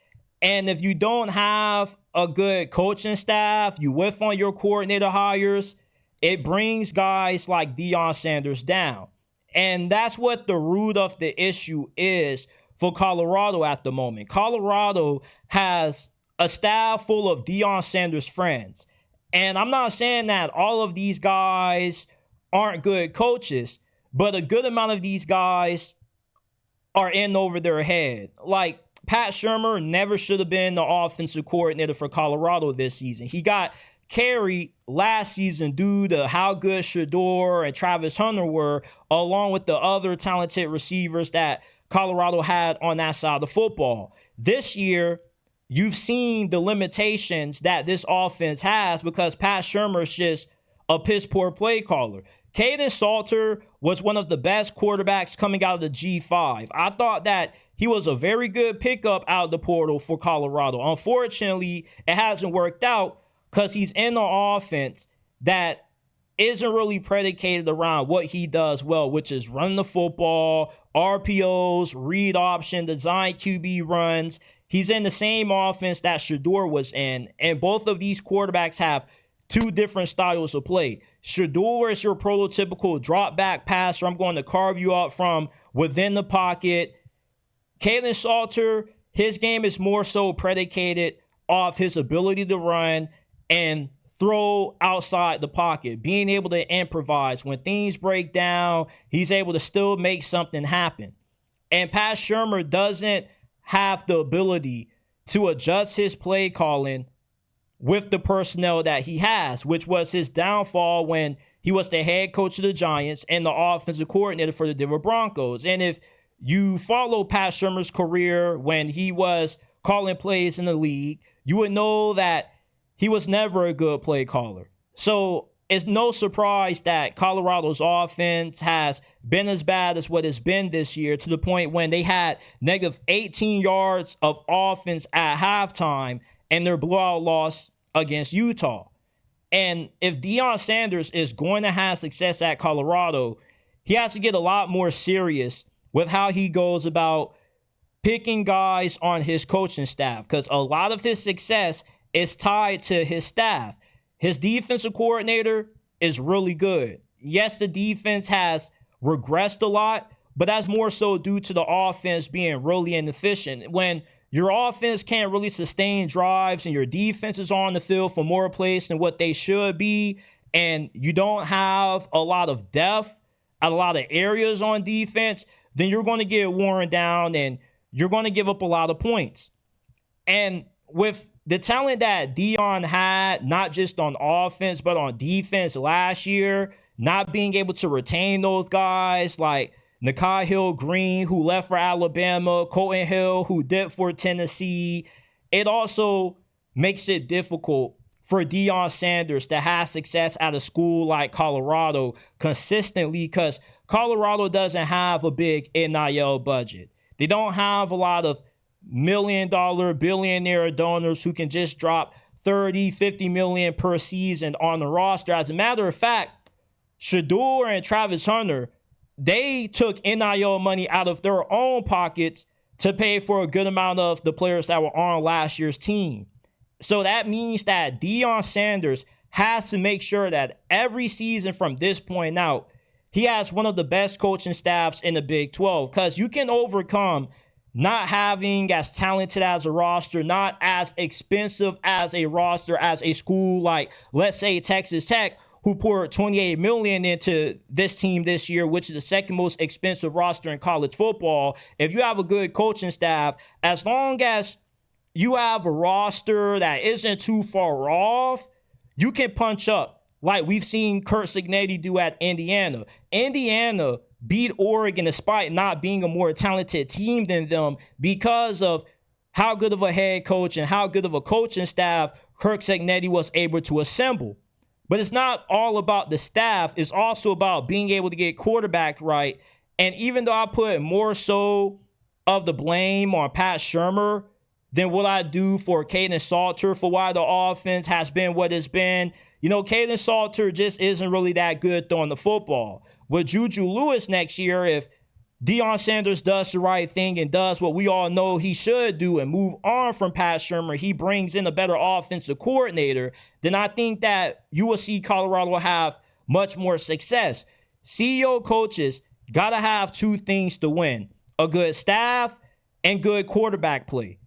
And if you don't have a good coaching staff, you whiff on your coordinator hires, it brings guys like Deion Sanders down. And that's what the root of the issue is for Colorado at the moment. Colorado has a staff full of Deion Sanders friends. And I'm not saying that all of these guys aren't good coaches, but a good amount of these guys are in over their head. Like Pat Shurmur never should have been the offensive coordinator for Colorado this season. He got carried last season due to how good Shedeur and Travis Hunter were, along with the other talented receivers that Colorado had on that side of the football. This year, you've seen the limitations that this offense has because Pat Shurmur is just a piss-poor play caller. Caden Salter was one of the best quarterbacks coming out of the G5. I thought that he was a very good pickup out of the portal for Colorado. Unfortunately, it hasn't worked out because he's in an offense that isn't really predicated around what he does well, which is run the football, RPOs, read option, design QB runs. He's in the same offense that Shedeur was in, and both of these quarterbacks have 2 different styles of play. Shedeur is your prototypical drop-back passer. I'm going to carve you up from within the pocket. Caden Salter, his game is more so predicated off his ability to run and throw outside the pocket, being able to improvise. When things break down, he's able to still make something happen. And Pat Shurmur doesn't have the ability to adjust his play calling with the personnel that he has, which was his downfall when he was the head coach of the Giants and the offensive coordinator for the Denver Broncos. And if you follow Pat Shurmur's career when he was calling plays in the league, you would know that he was never a good play caller. So it's no surprise that Colorado's offense has been as bad as what it's been this year, to the point when they had negative 18 yards of offense at halftime in their blowout loss against Utah. And if Deion Sanders is going to have success at Colorado, he has to get a lot more serious with how he goes about picking guys on his coaching staff, because a lot of his success is tied to his staff. His defensive coordinator is really good. Yes, the defense has regressed a lot, but that's more so due to the offense being really inefficient. When your offense can't really sustain drives and your defense is on the field for more plays than what they should be, and you don't have a lot of depth at a lot of areas on defense, then you're going to get worn down and you're going to give up a lot of points. And with the talent that Deion had, not just on offense, but on defense last year, not being able to retain those guys like Nakai Hill-Green, who left for Alabama, Colton Hill, who did for Tennessee, it also makes it difficult for Deion Sanders to have success at a school like Colorado consistently, because Colorado doesn't have a big NIL budget. They don't have a lot of million-dollar billionaire donors who can just drop 30, 50 million per season on the roster. As a matter of fact, Shedeur and Travis Hunter, they took NIL money out of their own pockets to pay for a good amount of the players that were on last year's team. So that means that Deion Sanders has to make sure that every season from this point out, he has one of the best coaching staffs in the Big 12, because you can overcome not having as talented as a roster, not as expensive as a roster as a school like, let's say, Texas Tech, who poured $28 million into this team this year, which is the second most expensive roster in college football. If you have a good coaching staff, as long as you have a roster that isn't too far off, you can punch up like we've seen Curt Cignetti do at Indiana. Indiana beat Oregon despite not being a more talented team than them because of how good of a head coach and how good of a coaching staff Curt Cignetti was able to assemble. But it's not all about the staff. It's also about being able to get quarterback right. And even though I put more so of the blame on Pat Shurmur than what I do for Kaidon Salter for why the offense has been what it's been, you know, Kaidon Salter just isn't really that good throwing the football. With Juju Lewis next year, if Deion Sanders does the right thing and does what we all know he should do and move on from Pat Shurmur, he brings in a better offensive coordinator, then I think that you will see Colorado have much more success. CEO coaches got to have two things to win: a good staff and good quarterback play.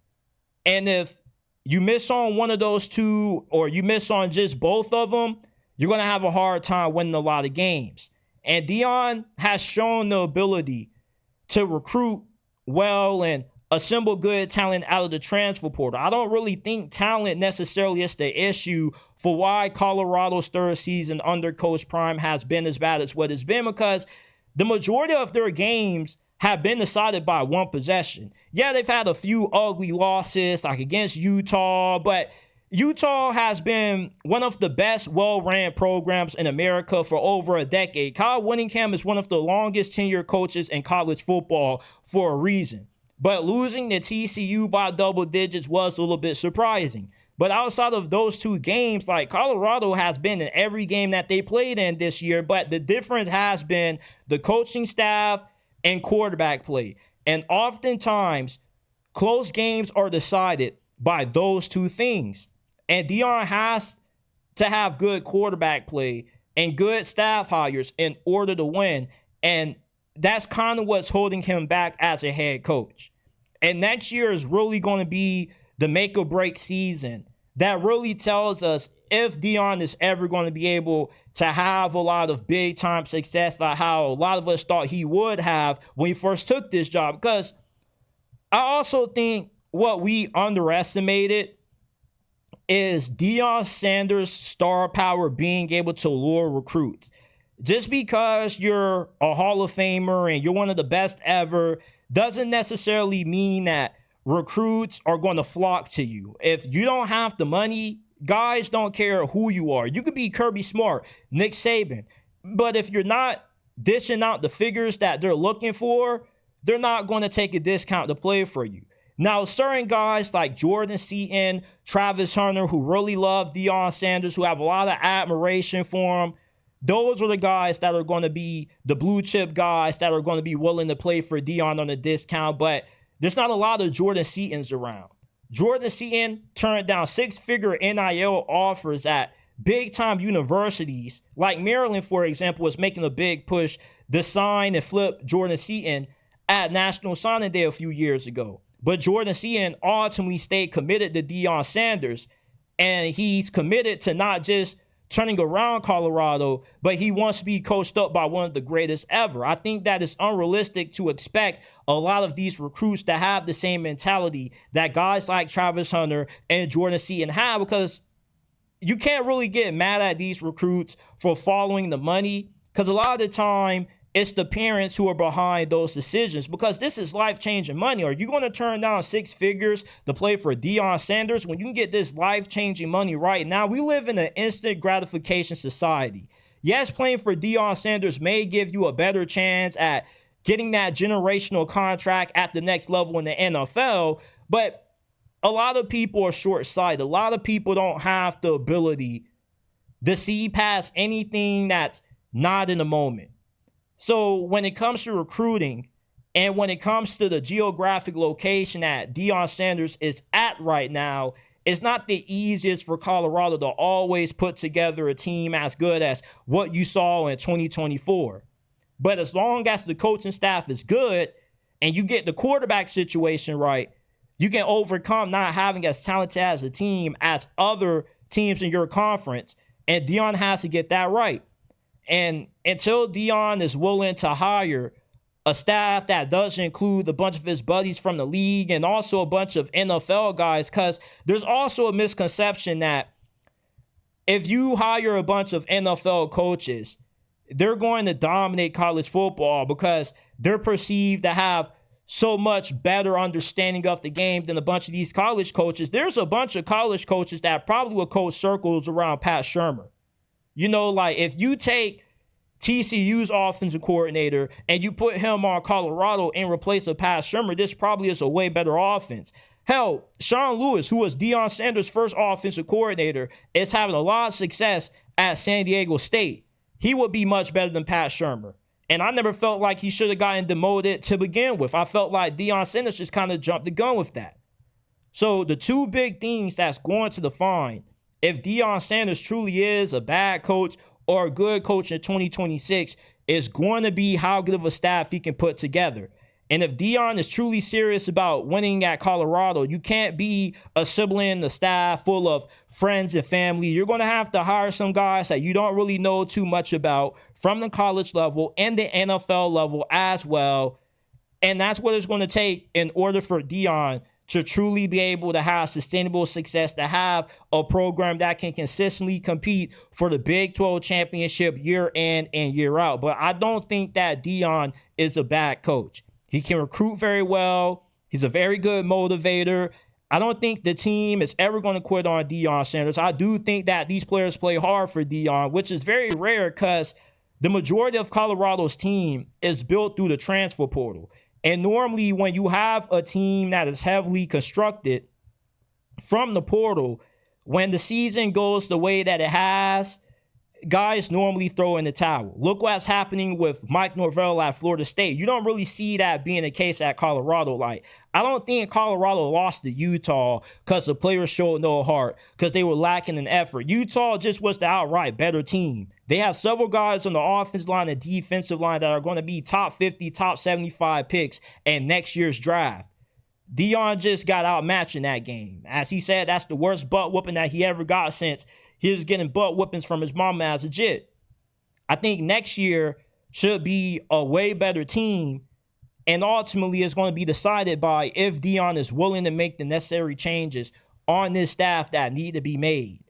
And if you miss on one of those two, or you miss on just both of them, you're going to have a hard time winning a lot of games. And Deion has shown the ability to recruit well and assemble good talent out of the transfer portal. I don't really think talent necessarily is the issue for why Colorado's third season under Coach Prime has been as bad as what it's been, because the majority of their games have been decided by one possession. Yeah, they've had a few ugly losses, like against Utah, but Utah has been one of the best well-ran programs in America for over a decade. Kyle Whittingham is one of the longest tenured coaches in college football for a reason. But losing to TCU by double digits was a little bit surprising. But outside of those two games, like, Colorado has been in every game that they played in this year, but the difference has been the coaching staff and quarterback play. And oftentimes, close games are decided by those two things. And Deion has to have good quarterback play and good staff hires in order to win. And that's kind of what's holding him back as a head coach. And next year is really going to be the make or break season that really tells us if Deion is ever going to be able to have a lot of big time success, like how a lot of us thought he would have when he first took this job. Because I also think what we underestimated is Deion Sanders' star power being able to lure recruits. Just because you're a Hall of Famer and you're one of the best ever doesn't necessarily mean that recruits are going to flock to you. If you don't have the money, guys don't care who you are. You could be Kirby Smart, Nick Saban, but if you're not dishing out the figures that they're looking for, they're not going to take a discount to play for you. Now, certain guys like Jordan Seaton, Travis Hunter, who really love Deion Sanders, who have a lot of admiration for him, those are the guys that are going to be the blue chip guys that are going to be willing to play for Deion on a discount. But there's not a lot of Jordan Seatons around. Jordan Seaton turned down 6-figure NIL offers at big-time universities. Like Maryland, for example, was making a big push to sign and flip Jordan Seaton at National Signing Day a few years ago. But Jordan Seaton ultimately stayed committed to Deion Sanders, and he's committed to not just turning around Colorado, but he wants to be coached up by one of the greatest ever. I think that it's unrealistic to expect a lot of these recruits to have the same mentality that guys like Travis Hunter and Jordan Seaton have, because you can't really get mad at these recruits for following the money, because a lot of the time it's the parents who are behind those decisions, because this is life-changing money. Are you going to turn down 6 figures to play for Deion Sanders when you can get this life-changing money right now? We live in an instant gratification society. Yes, playing for Deion Sanders may give you a better chance at getting that generational contract at the next level in the NFL, but a lot of people are short-sighted. A lot of people don't have the ability to see past anything that's not in the moment. So when it comes to recruiting and when it comes to the geographic location that Deion Sanders is at right now, it's not the easiest for Colorado to always put together a team as good as what you saw in 2024. But as long as the coaching staff is good and you get the quarterback situation right, you can overcome not having as talented as a team as other teams in your conference. And Deion has to get that right. And until Deion is willing to hire a staff that does include a bunch of his buddies from the league and also a bunch of NFL guys, because there's also a misconception that if you hire a bunch of NFL coaches, they're going to dominate college football because they're perceived to have so much better understanding of the game than a bunch of these college coaches. There's a bunch of college coaches that probably will coach circles around Pat Shurmur. You know, like if you take TCU's offensive coordinator and you put him on Colorado in replace of Pat Shurmur, this probably is a way better offense. Hell, Sean Lewis, who was Deion Sanders' first offensive coordinator, is having a lot of success at San Diego State. He would be much better than Pat Shurmur. And I never felt like he should have gotten demoted to begin with. I felt like Deion Sanders just kind of jumped the gun with that. So the two big things that's going to define if Deion Sanders truly is a bad coach or a good coach in 2026 is going to be how good of a staff he can put together. And if Deion is truly serious about winning at Colorado, you can't be assembling the staff full of friends and family. You're going to have to hire some guys that you don't really know too much about from the college level and the NFL level as well. And that's what it's going to take in order for Deion to truly be able to have sustainable success, to have a program that can consistently compete for the Big 12 championship year in and year out. But I don't think that Deion is a bad coach. He can recruit very well. He's a very good motivator. I don't think the team is ever going to quit on Deion Sanders. I do think that these players play hard for Deion, which is very rare because the majority of Colorado's team is built through the transfer portal. And normally when you have a team that is heavily constructed from the portal, when the season goes the way that it has, guys normally throw in the towel. Look what's happening with Mike Norvell at Florida State. You don't really see that being the case at Colorado. Like, I don't think Colorado lost to Utah because the players showed no heart, because they were lacking in effort. Utah just was the outright better team. They have several guys on the offensive line and defensive line that are going to be top 50, top 75 picks in next year's draft. Deion just got outmatched in that game. As he said, that's the worst butt whooping that he ever got since he was getting butt whoopings from his mama as a jit. I think next year should be a way better team, and ultimately it's going to be decided by if Deion is willing to make the necessary changes on this staff that need to be made.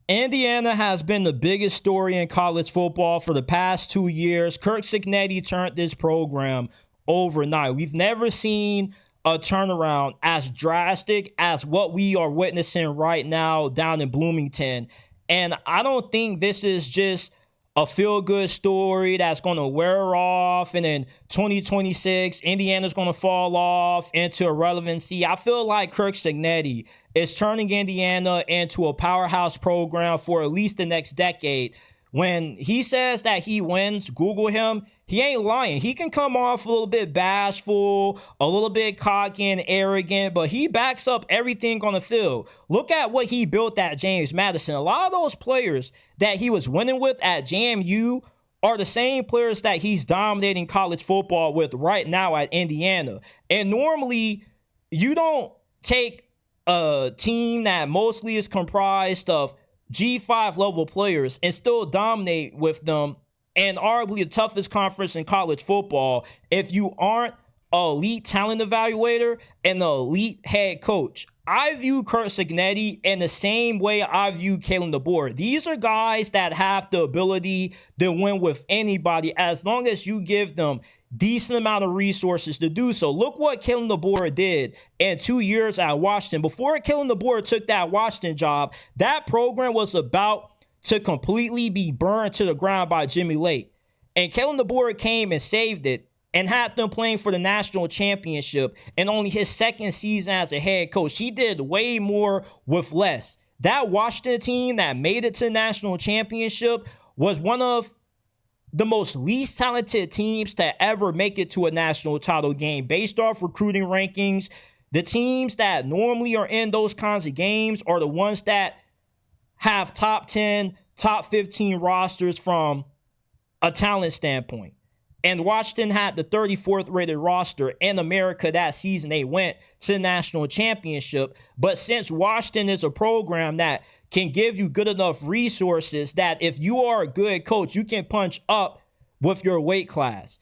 Indiana has been the biggest story in college football for the past 2 years. Curt Cignetti turned this program overnight. We've never seen a turnaround as drastic as what we are witnessing right now down in Bloomington. And I don't think this is just a feel-good story that's going to wear off, and in 2026, Indiana's going to fall off into irrelevancy. I feel like Curt Cignetti is turning Indiana into a powerhouse program for at least the next decade. When he says that he wins, Google him, he ain't lying. He can come off a little bit bashful, a little bit cocky and arrogant, but he backs up everything on the field. Look at what he built at James Madison. A lot of those players that he was winning with at JMU are the same players that he's dominating college football with right now at Indiana. And normally, you don't take a team that mostly is comprised of G5 level players and still dominate with them, and arguably the toughest conference in college football, if you aren't an elite talent evaluator and an elite head coach. I view Curt Cignetti in the same way I view Kalen DeBoer. These are guys that have the ability to win with anybody as long as you give them decent amount of resources to do so. Look what Kalen DeBoer did in 2 years at Washington. Before Kalen DeBoer took that Washington job, that program was about to completely be burned to the ground by Jimmy Lake. And Kalen DeBoer came and saved it and had them playing for the national championship in only his second season as a head coach. He did way more with less. That Washington team that made it to the national championship was one of the most least talented teams to ever make it to a national title game based off recruiting rankings. The teams that normally are in those kinds of games are the ones that have top 10, top 15 rosters from a talent standpoint. And Washington had the 34th rated roster in America that season. They went to the national championship. But since Washington is a program that can give you good enough resources that if you are a good coach, you can punch up with your weight class.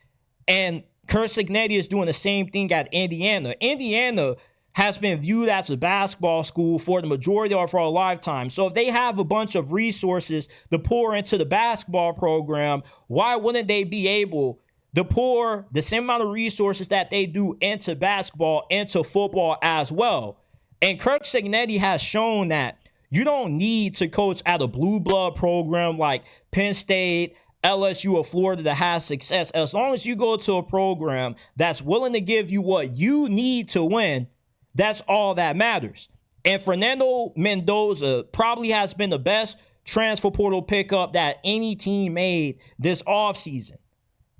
And Curt Cignetti is doing the same thing at Indiana. Indiana has been viewed as a basketball school for the majority of our lifetime. So if they have a bunch of resources to pour into the basketball program, why wouldn't they be able to pour the same amount of resources that they do into basketball, into football as well? And Curt Cignetti has shown that you don't need to coach at a blue blood program like Penn State, LSU, or Florida to have success. As long as you go to a program that's willing to give you what you need to win, that's all that matters. And Fernando Mendoza probably has been the best transfer portal pickup that any team made this offseason.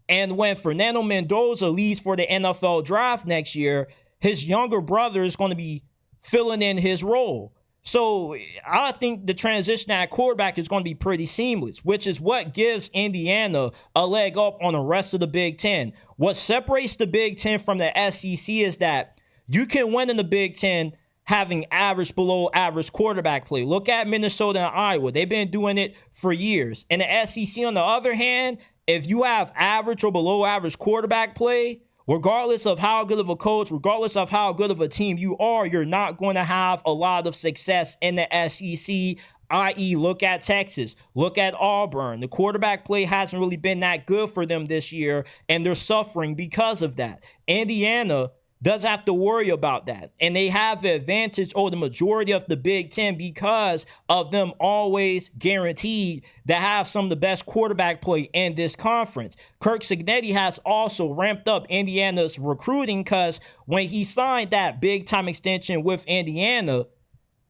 And when Fernando Mendoza leaves for the NFL draft next year, his younger brother is going to be filling in his role. So I think the transition at quarterback is going to be pretty seamless, which is what gives Indiana a leg up on the rest of the Big Ten. What separates the Big Ten from the SEC is that you can win in the Big Ten having average, below average quarterback play. Look at Minnesota and Iowa. They've been doing it for years. In the SEC, on the other hand, if you have average or below average quarterback play, regardless of how good of a coach, regardless of how good of a team you are, you're not going to have a lot of success in the SEC, i.e. look at Texas, look at Auburn. The quarterback play hasn't really been that good for them this year, and they're suffering because of that. Indiana does have to worry about that, and they have the advantage over the majority of the Big Ten because of them always guaranteed to have some of the best quarterback play in this conference. Curt Cignetti has also ramped up Indiana's recruiting because when he signed that big-time extension with Indiana,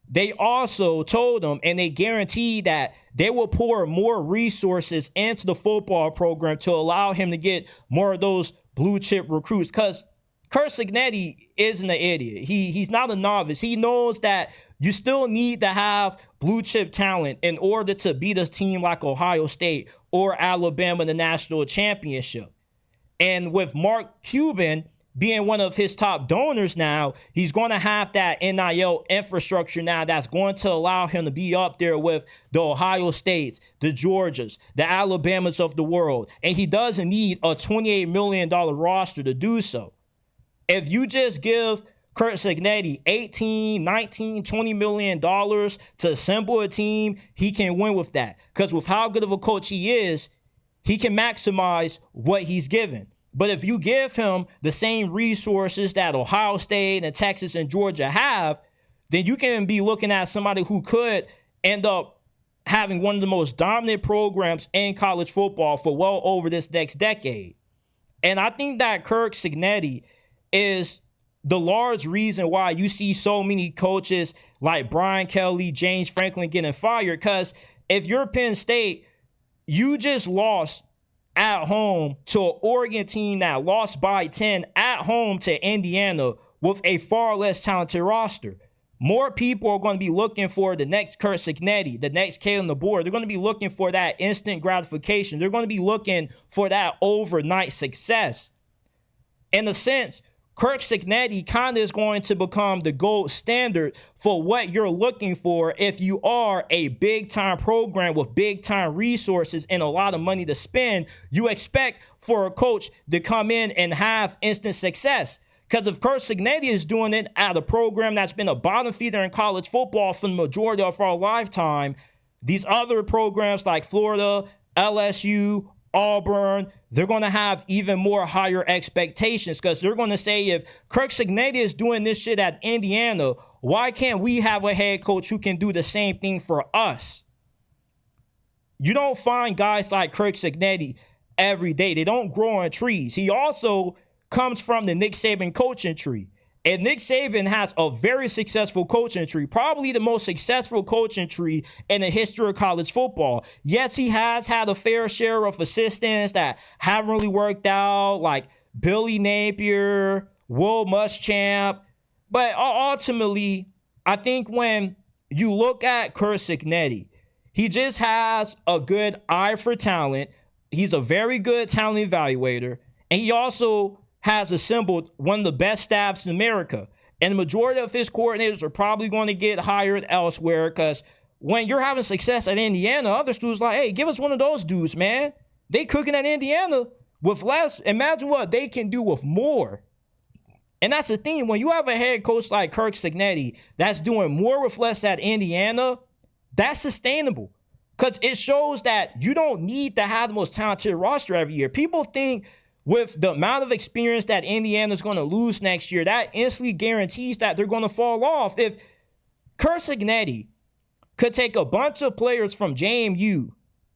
they also told him and they guaranteed that they will pour more resources into the football program to allow him to get more of those blue-chip recruits, because Curt Cignetti isn't an idiot. He's not a novice. He knows that you still need to have blue chip talent in order to beat a team like Ohio State or Alabama in the national championship. And with Mark Cuban being one of his top donors now, he's going to have that NIL infrastructure now that's going to allow him to be up there with the Ohio States, the Georgias, the Alabamas of the world. And he doesn't need a $28 million roster to do so. If you just give Curt Cignetti $18, $19, $20 million to assemble a team, he can win with that. Because with how good of a coach he is, he can maximize what he's given. But if you give him the same resources that Ohio State and Texas and Georgia have, then you can be looking at somebody who could end up having one of the most dominant programs in college football for well over this next decade. And I think that Curt Cignetti is the large reason why you see so many coaches like Brian Kelly, James Franklin getting fired. Because if you're Penn State, you just lost at home to an Oregon team that lost by 10 at home to Indiana with a far less talented roster. More people are going to be looking for the next Curt Cignetti, the next Kalen DeBoer. They're going to be looking for that instant gratification. They're going to be looking for that overnight success. In a sense, Curt Cignetti kind of is going to become the gold standard for what you're looking for if you are a big-time program with big-time resources and a lot of money to spend. You expect for a coach to come in and have instant success. Because if Curt Cignetti is doing it at a program that's been a bottom feeder in college football for the majority of our lifetime, these other programs like Florida, LSU, Auburn, they're going to have even more higher expectations because they're going to say, if Curt Cignetti is doing this shit at Indiana, why can't we have a head coach who can do the same thing for us? You don't find guys like Curt Cignetti every day. They don't grow on trees. He also comes from the Nick Saban coaching tree. And Nick Saban has a very successful coaching tree, probably the most successful coaching tree in the history of college football. Yes, he has had a fair share of assistants that haven't really worked out, like Billy Napier, Will Muschamp. But ultimately, I think when you look at Curt Cignetti, he just has a good eye for talent. He's a very good talent evaluator. And he also has assembled one of the best staffs in America. And the majority of his coordinators are probably going to get hired elsewhere because when you're having success at Indiana, other schools like, hey, give us one of those dudes, man. They cooking at Indiana with less. Imagine what they can do with more. And that's the thing. When you have a head coach like Curt Cignetti that's doing more with less at Indiana, that's sustainable. Because it shows that you don't need to have the most talented roster every year. People think with the amount of experience that Indiana's going to lose next year, that instantly guarantees that they're going to fall off. If Curt Cignetti could take a bunch of players from JMU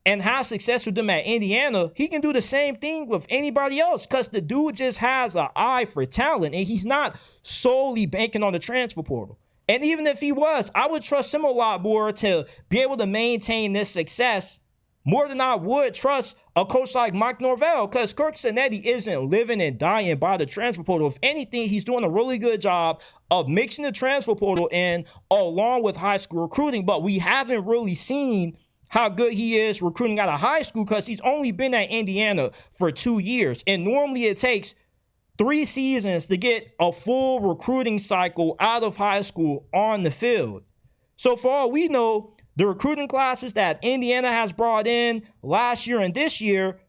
and have success with them at Indiana, he can do the same thing with anybody else because the dude just has an eye for talent and he's not solely banking on the transfer portal. And even if he was, I would trust him a lot more to be able to maintain this success more than I would trust a coach like Mike Norvell, because Curt Cignetti isn't living and dying by the transfer portal. If anything, he's doing a really good job of mixing the transfer portal in along with high school recruiting, but we haven't really seen how good he is recruiting out of high school because he's only been at Indiana for 2 years. And normally it takes 3 seasons to get a full recruiting cycle out of high school on the field. So for all we know, the recruiting classes that Indiana has brought in last year and this year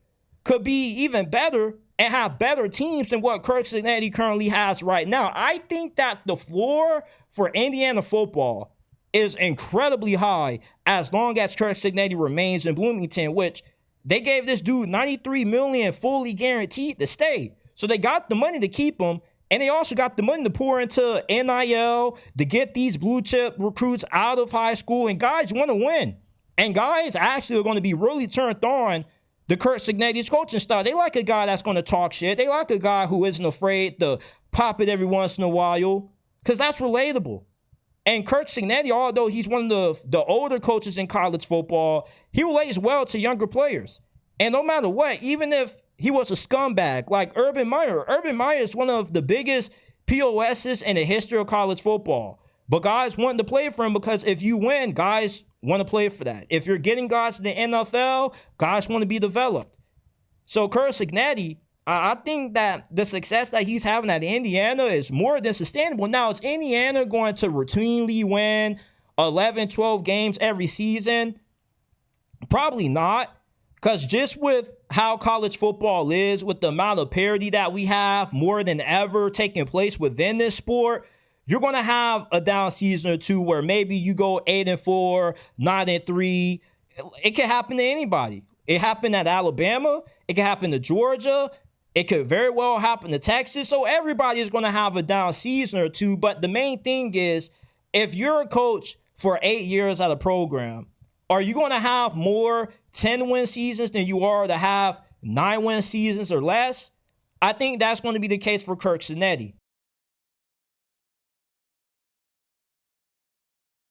could be even better and have better teams than what Curt Cignetti currently has right now. I think that the floor for Indiana football is incredibly high as long as Curt Cignetti remains in Bloomington, which they gave this dude $93 million fully guaranteed to stay. So they got the money to keep him. And they also got the money to pour into NIL to get these blue chip recruits out of high school. And guys want to win. And guys actually are going to be really turned on the Curt Cignetti's coaching style. They like a guy that's going to talk shit. They like a guy who isn't afraid to pop it every once in a while because that's relatable. And Curt Cignetti, although he's one of the older coaches in college football, he relates well to younger players. And no matter what, even if he was a scumbag like Urban Meyer. Urban Meyer is one of the biggest POSs in the history of college football. But guys want to play for him because if you win, guys want to play for that. If you're getting guys to the NFL, guys want to be developed. So Curt Cignetti, I think that the success that he's having at Indiana is more than sustainable. Now, is Indiana going to routinely win 11, 12 games every season? Probably not. Because just with how college football is, with the amount of parity that we have more than ever taking place within this sport, you're going to have a down season or two where maybe you go 8-4, 9-3. It can happen to anybody. It happened at Alabama. It can happen to Georgia. It could very well happen to Texas. So everybody is going to have a down season or two. But the main thing is, if you're a coach for 8 years at a program, Are you going to have more 10-win seasons than you are to have 9-win seasons or less? I think that's going to be the case for Curt Cignetti.